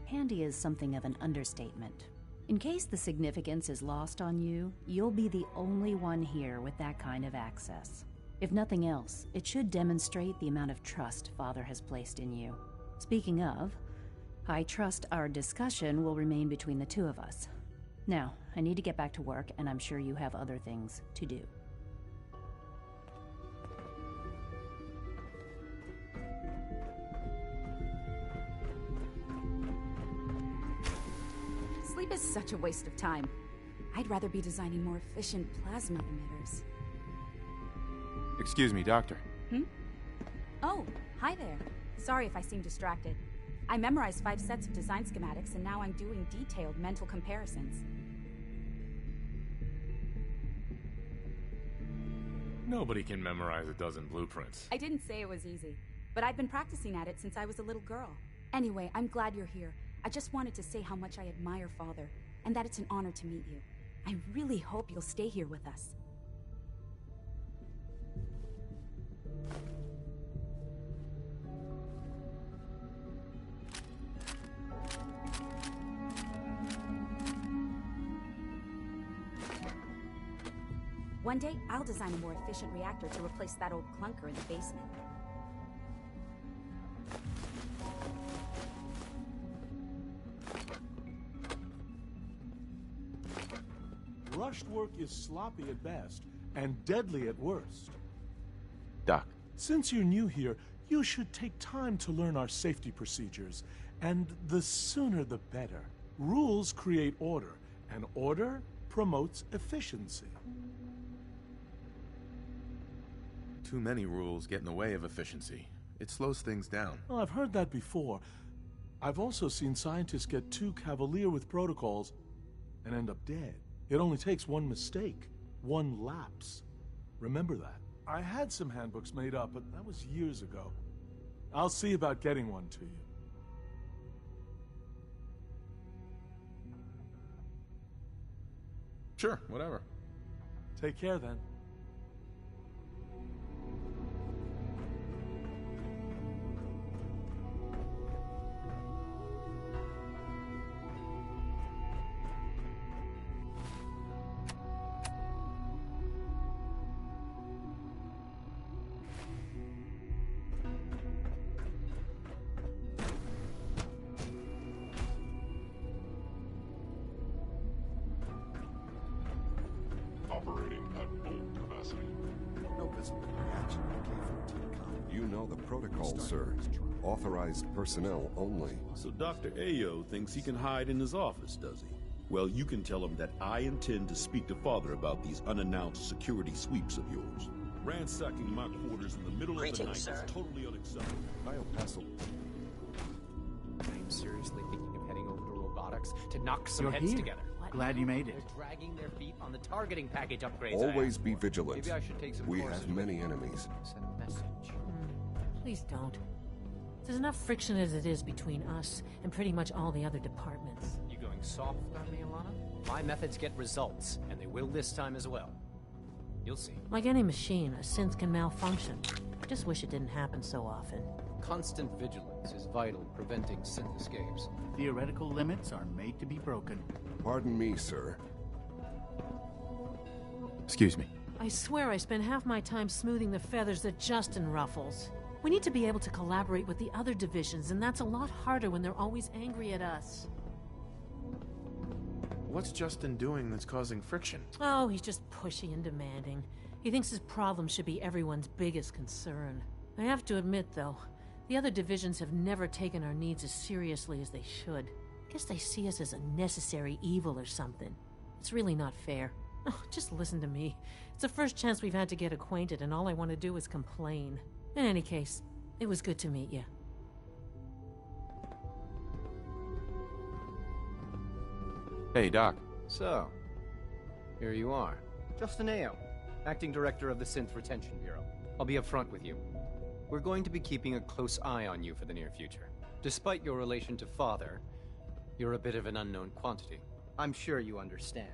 handy is something of an understatement. In case the significance is lost on you, you'll be the only one here with that kind of access. If nothing else, it should demonstrate the amount of trust Father has placed in you. Speaking of, I trust our discussion will remain between the two of us. Now, I need to get back to work, and I'm sure you have other things to do. Sleep is such a waste of time. I'd rather be designing more efficient plasma emitters. Excuse me, Doctor. Oh, hi there. Sorry if I seem distracted. I memorized 5 sets of design schematics, and now I'm doing detailed mental comparisons. Nobody can memorize a dozen blueprints. I didn't say it was easy, but I've been practicing at it since I was a little girl. Anyway, I'm glad you're here. I just wanted to say how much I admire Father, and that it's an honor to meet you. I really hope you'll stay here with us. One day, I'll design a more efficient reactor to replace that old clunker in the basement. Rushed work is sloppy at best, and deadly at worst. Doc. Since you're new here, you should take time to learn our safety procedures, and the sooner the better. Rules create order, and order promotes efficiency. Too many rules get in the way of efficiency. It slows things down. Well, I've heard that before. I've also seen scientists get too cavalier with protocols and end up dead. It only takes one mistake, one lapse. Remember that. I had some handbooks made up, but that was years ago. I'll see about getting one to you. Sure, whatever. Take care then. Operating at full capacity. No visible reaction to K-14 You know the protocol, sir. Authorized personnel only. So Dr. Ayo thinks he can hide in his office, does he? Well, you can tell him that I intend to speak to Father about these unannounced security sweeps of yours. Ransacking my quarters in the middle of the night is totally unacceptable. Biopassel. I'm seriously thinking of heading over to robotics to knock some You're heads here. together. Glad you made it. They're dragging their feet on the targeting package upgrades. Always be vigilant. Maybe I should take some We courses have many enemies. Send a message. Please don't. There's enough friction as it is between us and pretty much all the other departments. You going soft on me, Alana? My methods get results, and they will this time as well. You'll see. Like any machine, a synth can malfunction. Just wish it didn't happen so often. Constant vigilance is vital in preventing synth escapes. Theoretical limits are made to be broken. Pardon me, sir. Excuse me. I swear I spend half my time smoothing the feathers that Justin ruffles. We need to be able to collaborate with the other divisions, and that's a lot harder when they're always angry at us. What's Justin doing that's causing friction? Oh, he's just pushy and demanding. He thinks his problem should be everyone's biggest concern. I have to admit, though, the other divisions have never taken our needs as seriously as they should. Guess they see us as a necessary evil or something. It's really not fair. Oh, just listen to me. It's the first chance we've had to get acquainted, and all I want to do is complain. In any case, it was good to meet you. Hey, Doc. So, here you are. Justin Ayo, Acting Director of the Synth Retention Bureau. I'll be upfront with you. We're going to be keeping a close eye on you for the near future. Despite your relation to Father, you're a bit of an unknown quantity. I'm sure you understand.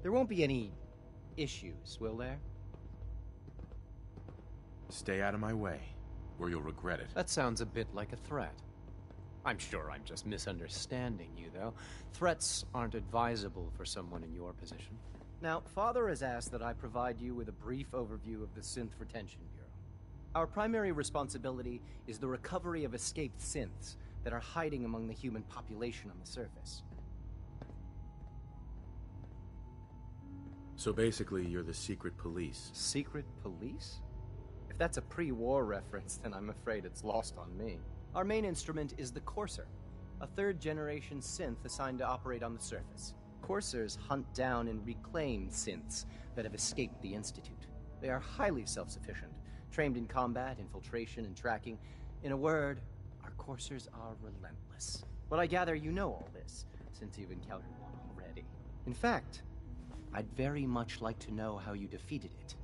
There won't be any issues, will there? Stay out of my way, or you'll regret it. That sounds a bit like a threat. I'm sure I'm just misunderstanding you, though. Threats aren't advisable for someone in your position. Now, Father has asked that I provide you with a brief overview of the Synth Retention Bureau. Our primary responsibility is the recovery of escaped synths that are hiding among the human population on the surface. So basically, you're the secret police. Secret police? If that's a pre-war reference, then I'm afraid it's lost on me. Our main instrument is the Courser, a third-generation synth assigned to operate on the surface. Coursers hunt down and reclaim synths that have escaped the Institute. They are highly self-sufficient, trained in combat, infiltration, and tracking. In a word, our Coursers are relentless. But I gather you know all this, since you've encountered one already. In fact, I'd very much like to know how you defeated it.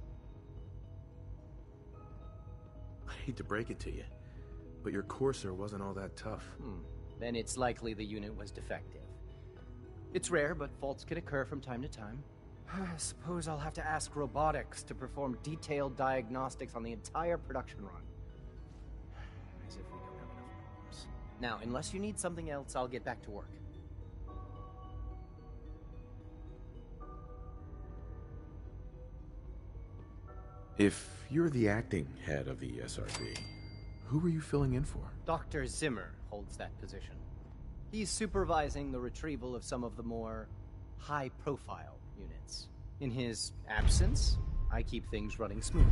I hate to break it to you, but your Courser wasn't all that tough. Then it's likely the unit was defective. It's rare, but faults can occur from time to time. I suppose I'll have to ask robotics to perform detailed diagnostics on the entire production run. As if we don't have enough problems. Now, unless you need something else, I'll get back to work. If you're the acting head of the SRB, who were you filling in for? Dr. Zimmer holds that position. He's supervising the retrieval of some of the more high-profile units. In his absence, I keep things running smoothly.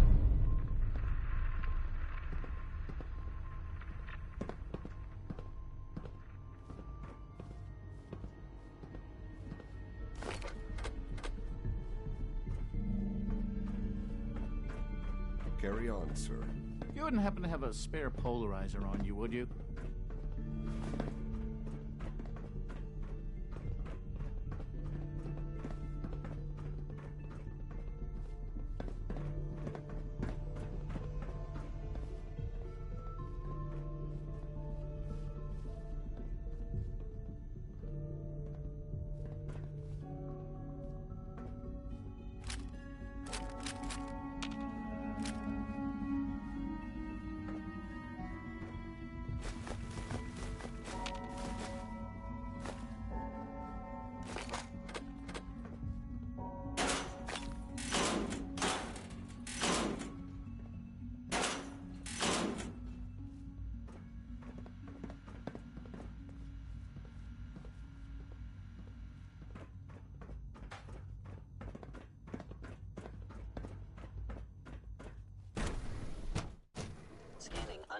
Carry on, sir. You wouldn't happen to have a spare polarizer on you, would you?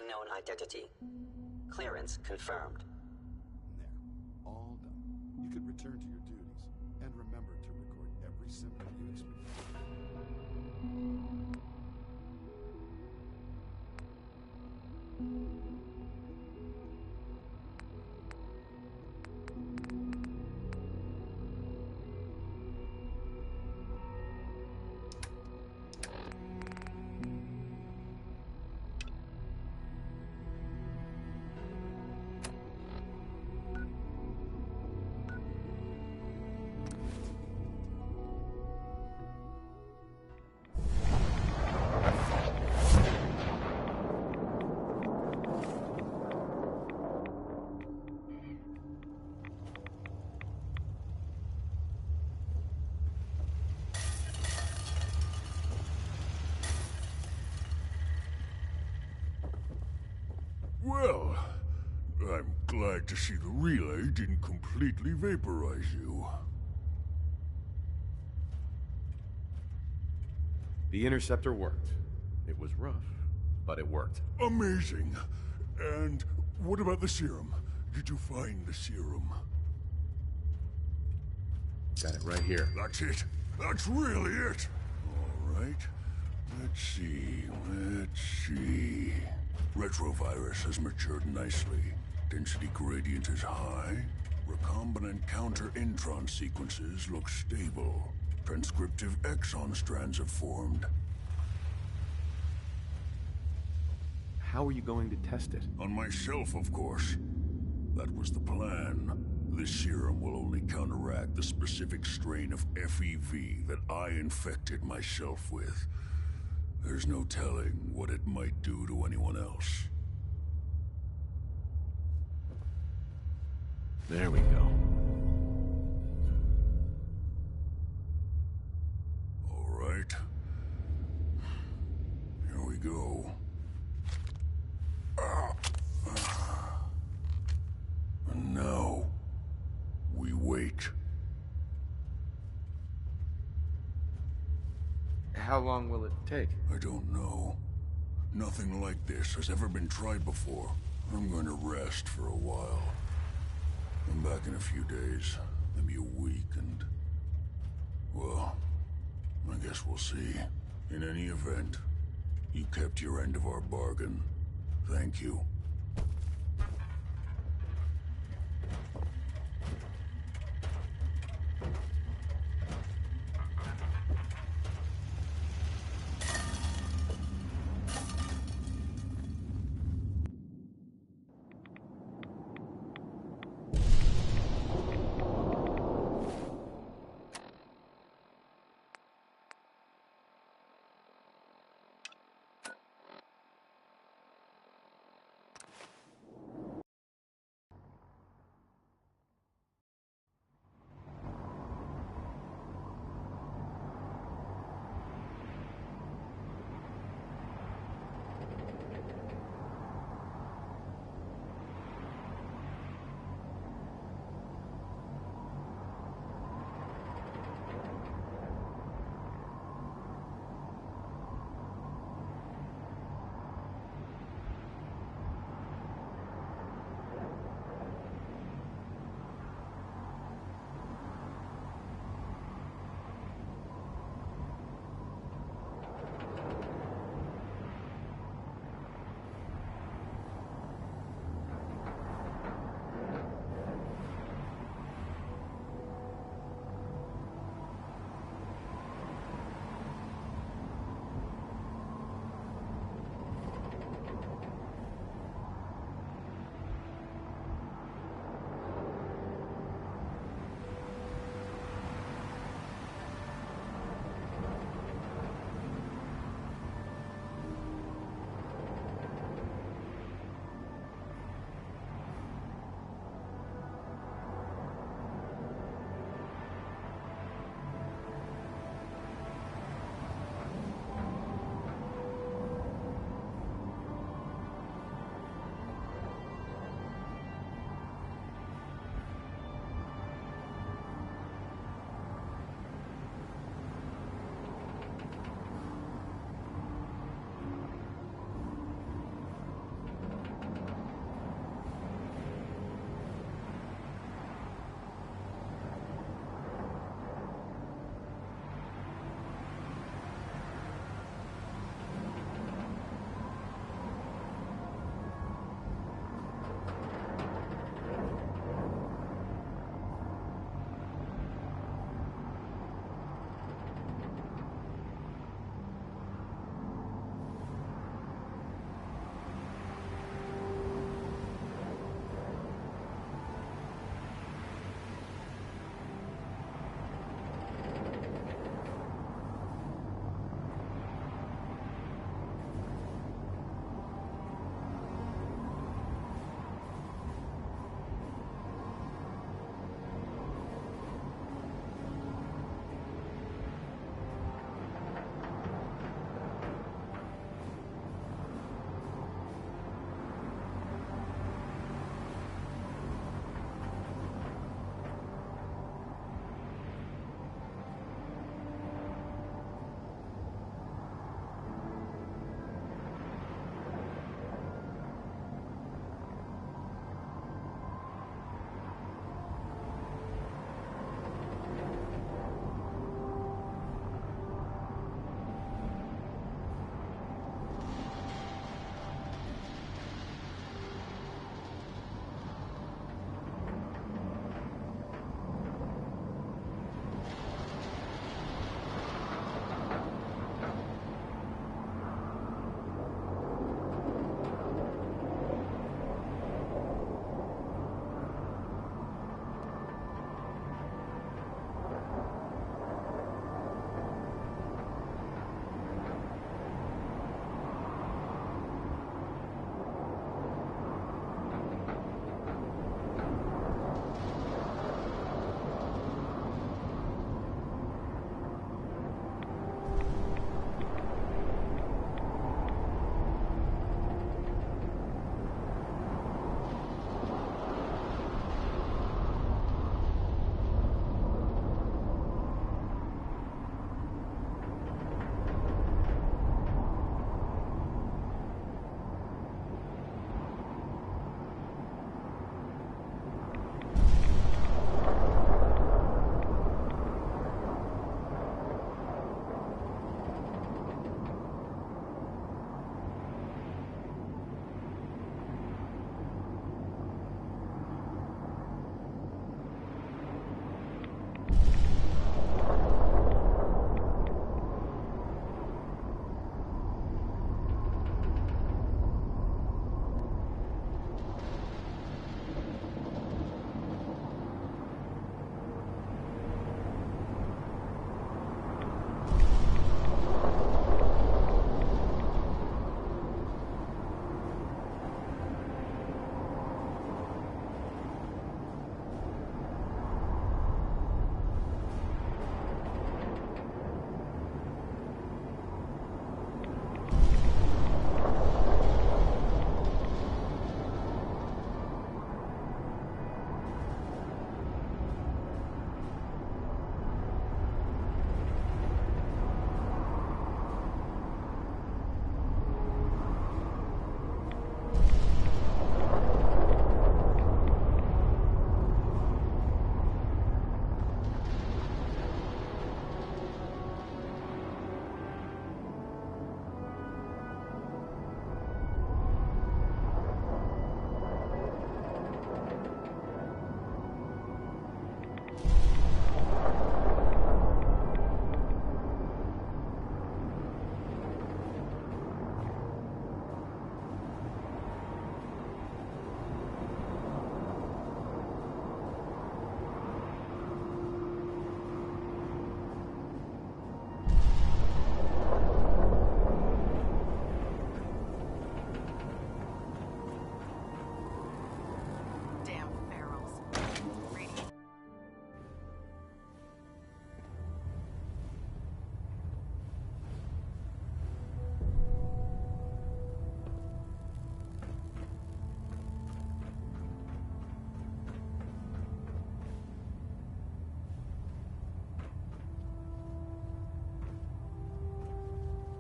unknown identity. Clearance confirmed. There. All done. You could return to your duties. And remember to record every symptom you experience. Well, I'm glad to see the relay didn't completely vaporize you. The interceptor worked. It was rough, but it worked. Amazing. And what about the serum? Did you find the serum? Got it right here. That's it. That's really it. All right. Let's see. Retrovirus has matured nicely. Density gradient is high. Recombinant counter-intron sequences look stable. Transcriptive exon strands have formed. How are you going to test it? On myself, of course. That was the plan. This serum will only counteract the specific strain of FEV that I infected myself with. There's no telling what it might do to anyone else. There we go. All right. Here we go. And now, we wait. How long will it take? I don't know. Nothing like this has ever been tried before. I'm going to rest for a while. I'm back in a few days, maybe a week, and... well, I guess we'll see. In any event, you kept your end of our bargain. Thank you.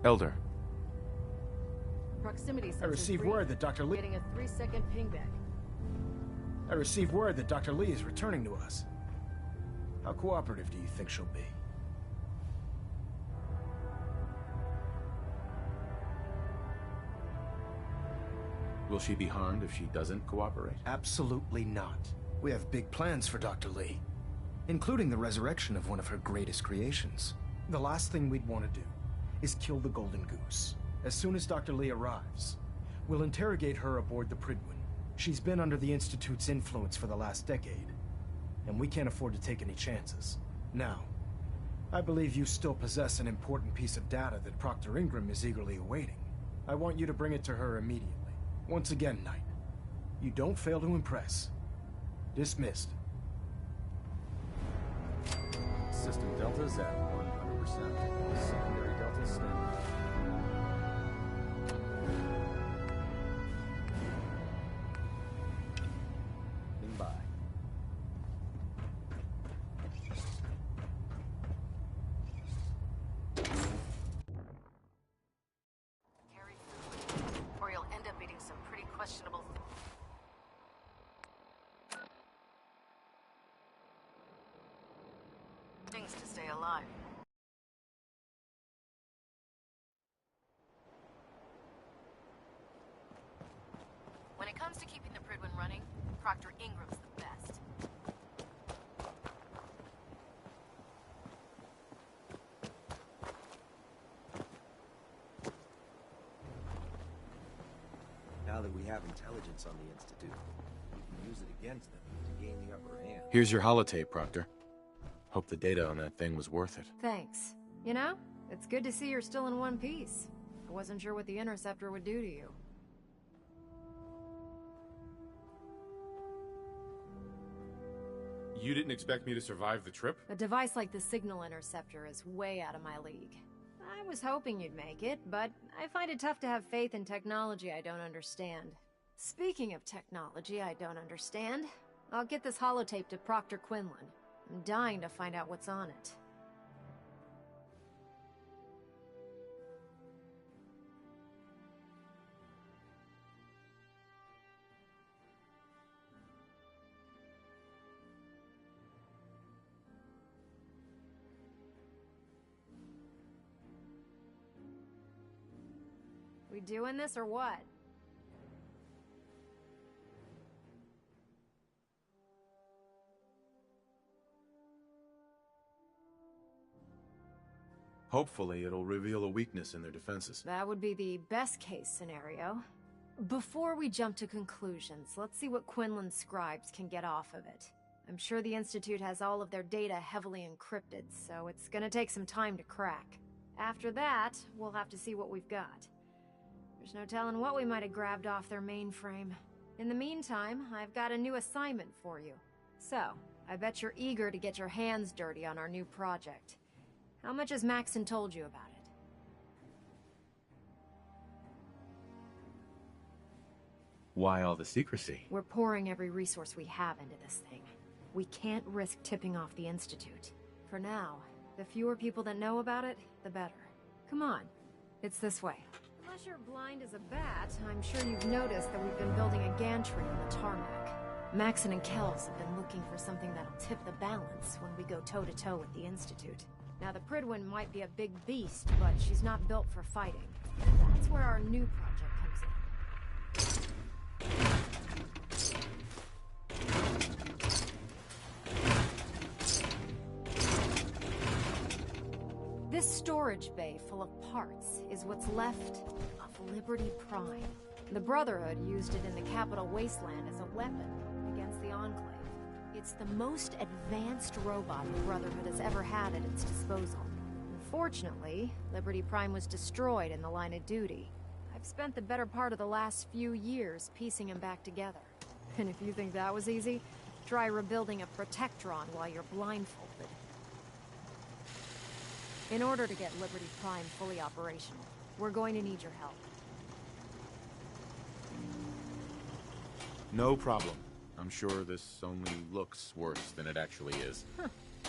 Elder. Proximity sensor. I received word that Dr. Lee... Getting a 3-second ping back. I received word that Dr. Lee is returning to us. How cooperative do you think she'll be? Will she be harmed if she doesn't cooperate? Absolutely not. We have big plans for Dr. Lee, including the resurrection of one of her greatest creations. The last thing we'd want to do is kill the Golden Goose. As soon as Dr. Lee arrives, we'll interrogate her aboard the Prydwen. She's been under the Institute's influence for the last decade, and we can't afford to take any chances. Now, I believe you still possess an important piece of data that Proctor Ingram is eagerly awaiting. I want you to bring it to her immediately. Once again, Knight, you don't fail to impress. Dismissed. System Delta's at 100%. Secondary Delta standing. By. Carry through, or you'll end up eating some pretty questionable things to stay alive. When it comes to keeping the Prydwen running, Proctor Ingram's the best. Now that we have intelligence on the Institute, we can use it against them to gain the upper hand. Here's your holotape, Proctor. Hope the data on that thing was worth it. Thanks. You know, it's good to see you're still in one piece. I wasn't sure what the Interceptor would do to you. You didn't expect me to survive the trip? A device like the Signal Interceptor is way out of my league. I was hoping you'd make it, but I find it tough to have faith in technology I don't understand. Speaking of technology I don't understand, I'll get this holotape to Proctor Quinlan. I'm dying to find out what's on it. We doing this or what? Hopefully, it'll reveal a weakness in their defenses. That would be the best case scenario. Before we jump to conclusions, let's see what Quinlan's scribes can get off of it. I'm sure the Institute has all of their data heavily encrypted, so it's gonna take some time to crack. After that, we'll have to see what we've got. There's no telling what we might have grabbed off their mainframe. In the meantime, I've got a new assignment for you. So, I bet you're eager to get your hands dirty on our new project. How much has Maxon told you about it? Why all the secrecy? We're pouring every resource we have into this thing. We can't risk tipping off the Institute. For now, the fewer people that know about it, the better. Come on, it's this way. Unless you're blind as a bat, I'm sure you've noticed that we've been building a gantry on the tarmac. Maxon and Kells have been looking for something that'll tip the balance when we go toe-to-toe with the Institute. Now, the Prydwen might be a big beast, but she's not built for fighting. That's where our new project comes in. This storage bay full of parts is what's left of Liberty Prime. The Brotherhood used it in the Capital Wasteland as a weapon against the Enclave. It's the most advanced robot the Brotherhood has ever had at its disposal. Unfortunately, Liberty Prime was destroyed in the line of duty. I've spent the better part of the last few years piecing him back together. And if you think that was easy, try rebuilding a Protectron while you're blindfolded. In order to get Liberty Prime fully operational, we're going to need your help. No problem. I'm sure this only looks worse than it actually is.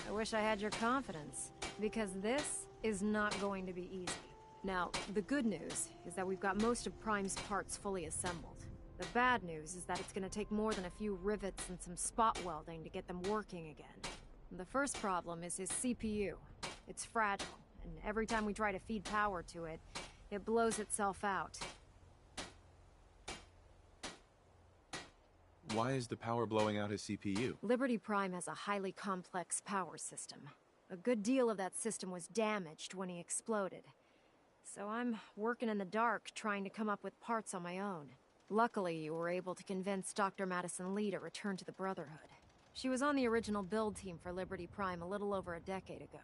I wish I had your confidence, because this is not going to be easy. Now, the good news is that we've got most of Prime's parts fully assembled. The bad news is that it's gonna take more than a few rivets and some spot welding to get them working again. The first problem is his CPU. It's fragile, and every time we try to feed power to it, it blows itself out. Why is the power blowing out his CPU? Liberty Prime has a highly complex power system. A good deal of that system was damaged when he exploded. So I'm working in the dark, trying to come up with parts on my own. Luckily, you were able to convince Dr. Madison Lee to return to the Brotherhood. She was on the original build team for Liberty Prime a little over a decade ago.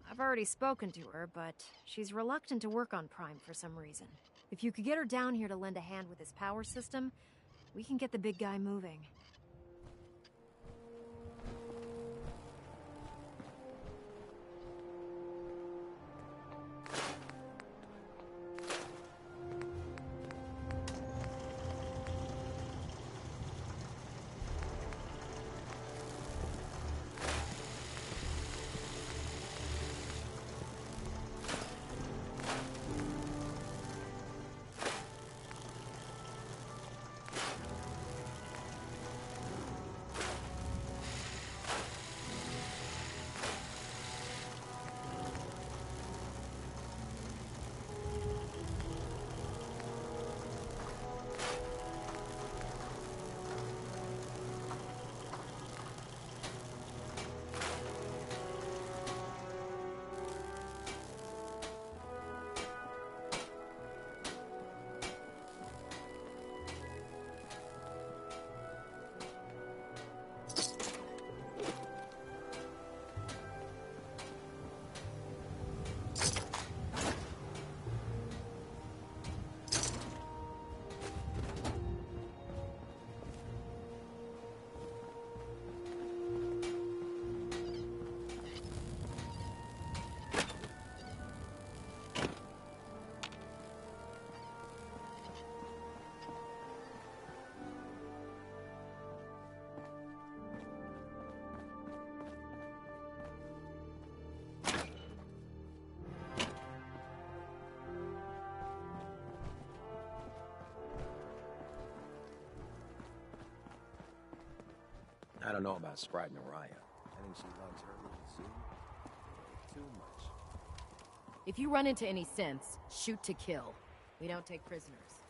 I've already spoken to her, but she's reluctant to work on Prime for some reason. If you could get her down here to lend a hand with his power system, we can get the big guy moving. I don't know about Sprite Mariah. I think she loves her little zoo too much. If you run into any synths, shoot to kill. We don't take prisoners.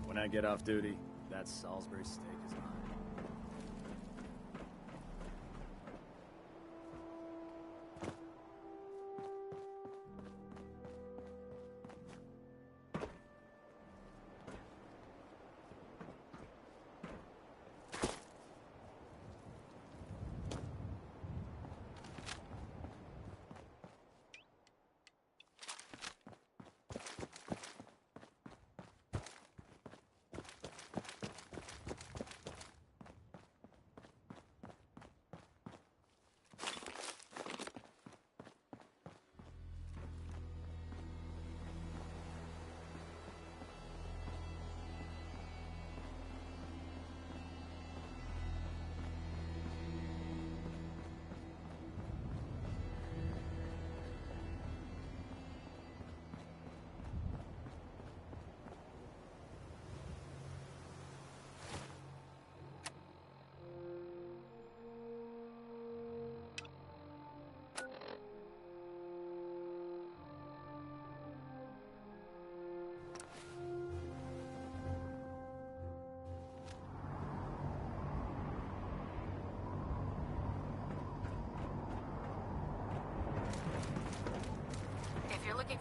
When I get off duty, that Salisbury steak is mine.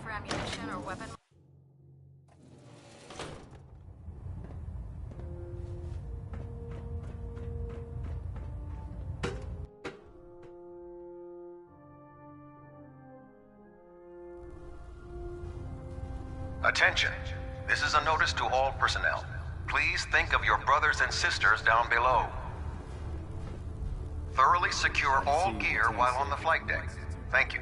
for ammunition or weapon? Attention. This is a notice to all personnel. Please think of your brothers and sisters down below. Thoroughly secure all gear while on the flight deck. Thank you.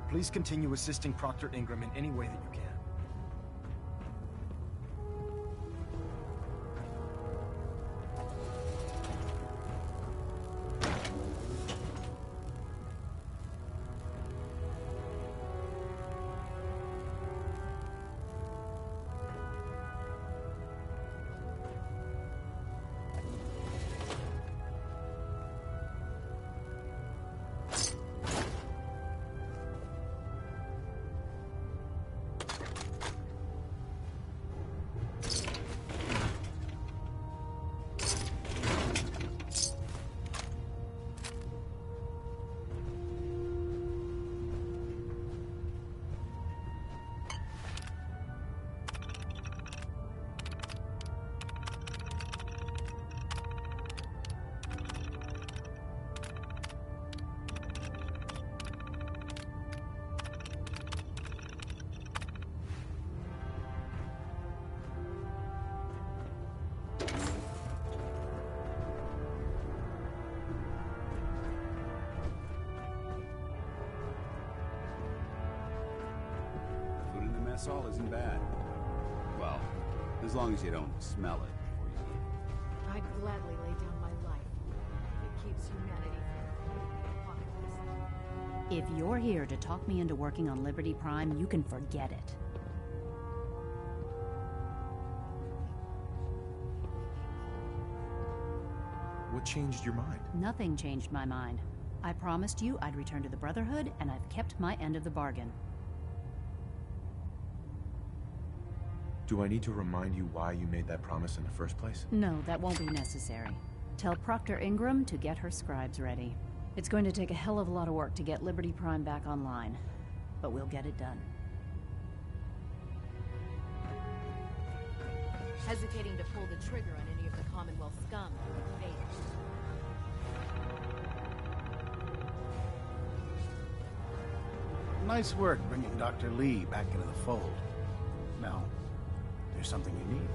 Please continue assisting Proctor Ingram in any way that you can. All isn't bad. Well, as long as you don't smell it before you eat it. I'd gladly lay down my life. It keeps humanity from the apocalypse. If you're here to talk me into working on Liberty Prime, you can forget it. What changed your mind? Nothing changed my mind. I promised you I'd return to the Brotherhood, and I've kept my end of the bargain. Do I need to remind you why you made that promise in the first place? No, that won't be necessary. Tell Proctor Ingram to get her scribes ready. It's going to take a hell of a lot of work to get Liberty Prime back online, but we'll get it done. Hesitating to pull the trigger on any of the Commonwealth scum would be fatal. Nice work bringing Dr. Lee back into the fold. Now, there's something you need.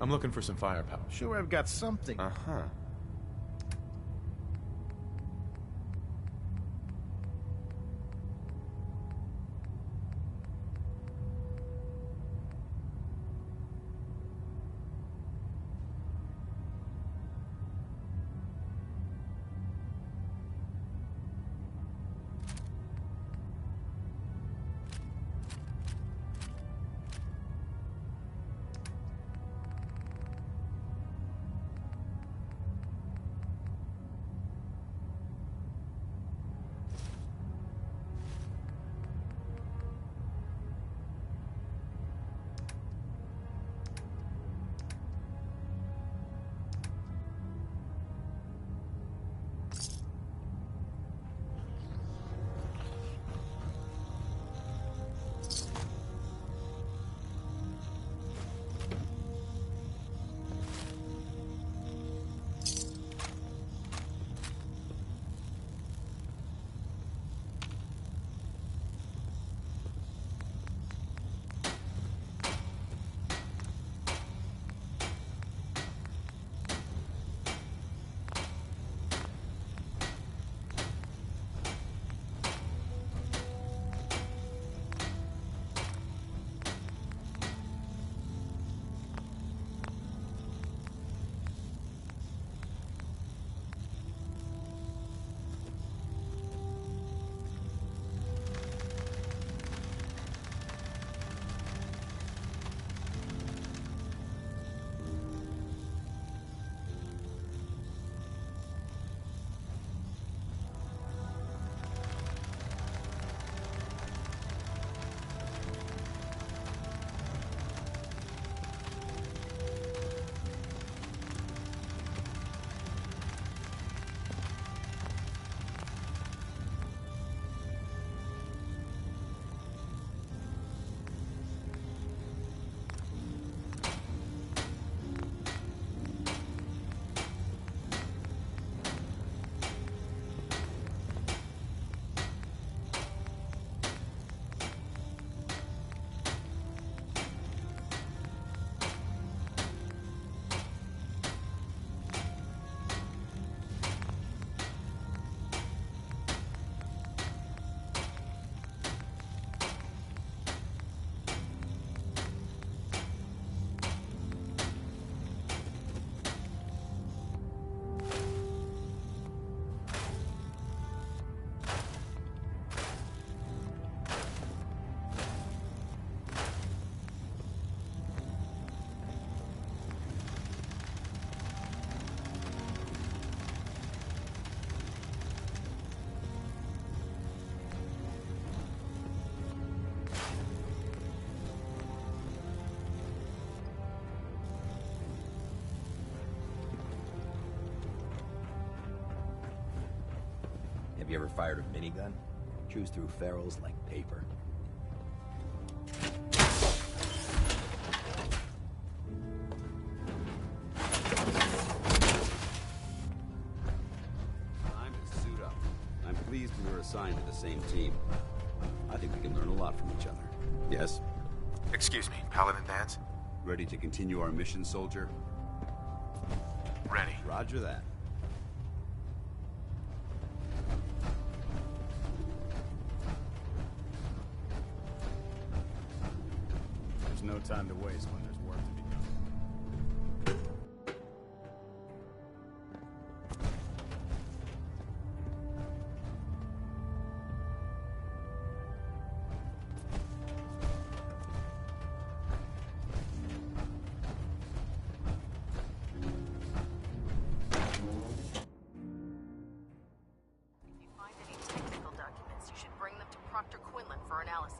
I'm looking for some firepower. Sure, I've got something. Uh-huh. Have you ever fired a minigun? Chews through ferals like paper. Time to suit up. I'm pleased we were assigned to the same team. I think we can learn a lot from each other. Yes? Excuse me, Paladin Danse? Ready to continue our mission, soldier? Ready. Roger that. There's no time to waste when there's work to be done. If you find any technical documents, you should bring them to Proctor Quinlan for analysis.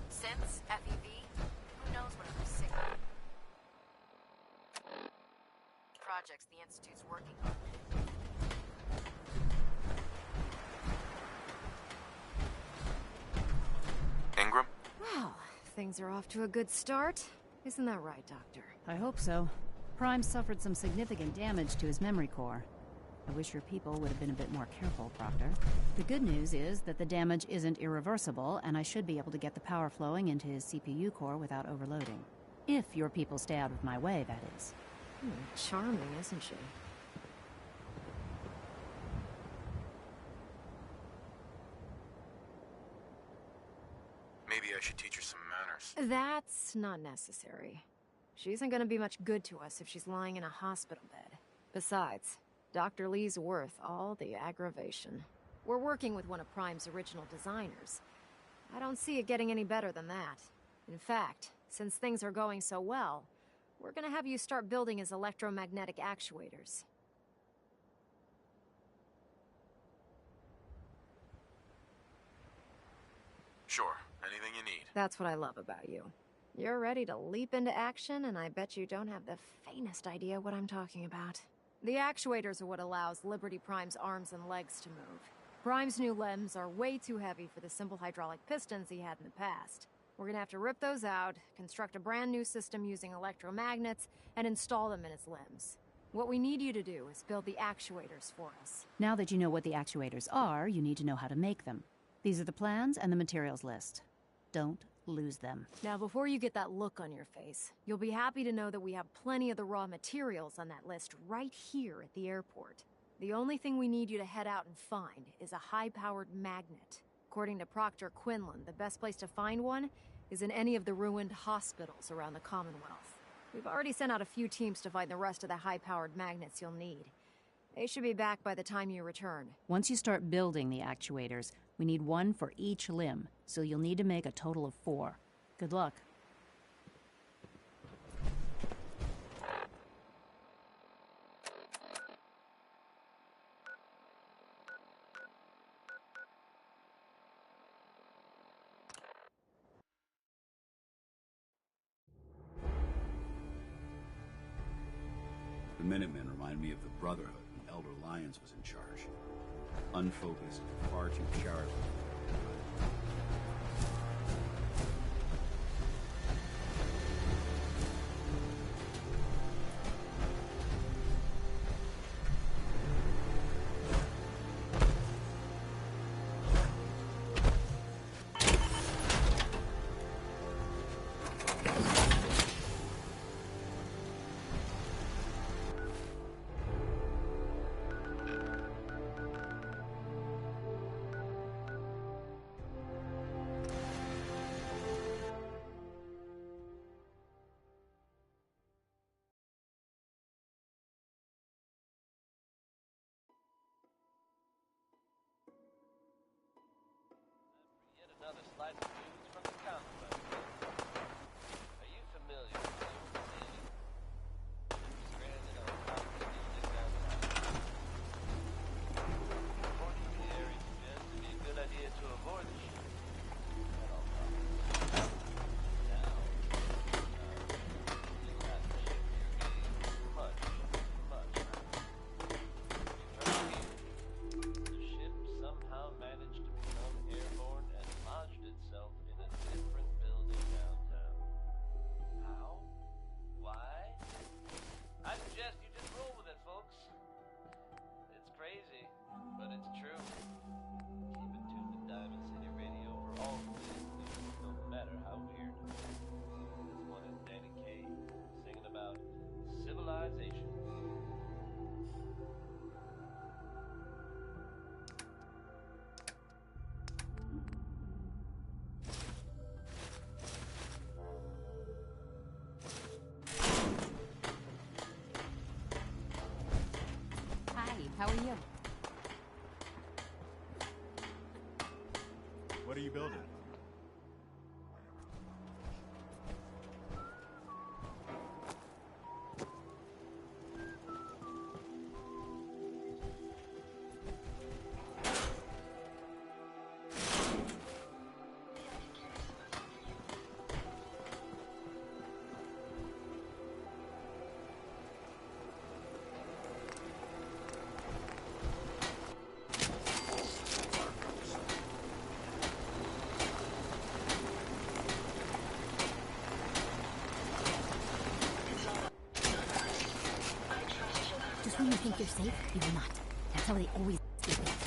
Since FEV, who knows what other sick projects the Institute's working on. Ingram? Well, things are off to a good start. Isn't that right, Doctor? I hope so. Prime suffered some significant damage to his memory core. I wish your people would have been a bit more careful, Proctor. The good news is that the damage isn't irreversible, and I should be able to get the power flowing into his CPU core without overloading. If your people stay out of my way, that is. Charming, isn't she? Maybe I should teach her some manners. That's not necessary. She isn't gonna be much good to us if she's lying in a hospital bed. Besides, Dr. Lee's worth all the aggravation. We're working with one of Prime's original designers. I don't see it getting any better than that. In fact, since things are going so well, we're gonna have you start building his electromagnetic actuators. Sure, anything you need. That's what I love about you. You're ready to leap into action, and I bet you don't have the faintest idea what I'm talking about. The actuators are what allows Liberty Prime's arms and legs to move. Prime's new limbs are way too heavy for the simple hydraulic pistons he had in the past. We're gonna have to rip those out, construct a brand new system using electromagnets, and install them in his limbs. What we need you to do is build the actuators for us. Now that you know what the actuators are, you need to know how to make them. These are the plans and the materials list. Don't lose them. Now, before you get that look on your face, you'll be happy to know that we have plenty of the raw materials on that list right here at the airport. The only thing we need you to head out and find is a high-powered magnet. According to Proctor Quinlan, the best place to find one is in any of the ruined hospitals around the Commonwealth. We've already sent out a few teams to find the rest of the high-powered magnets you'll need. They should be back by the time you return. Once you start building the actuators, we need one for each limb, so you'll need to make a total of 4. Good luck. The Minutemen remind me of the Brotherhood when Elder Lyons was in charge. Unfocused, far too sharp. civilization. Hi, how are you? What are you building? Just when you think you're safe, you're not. That's how they always do things.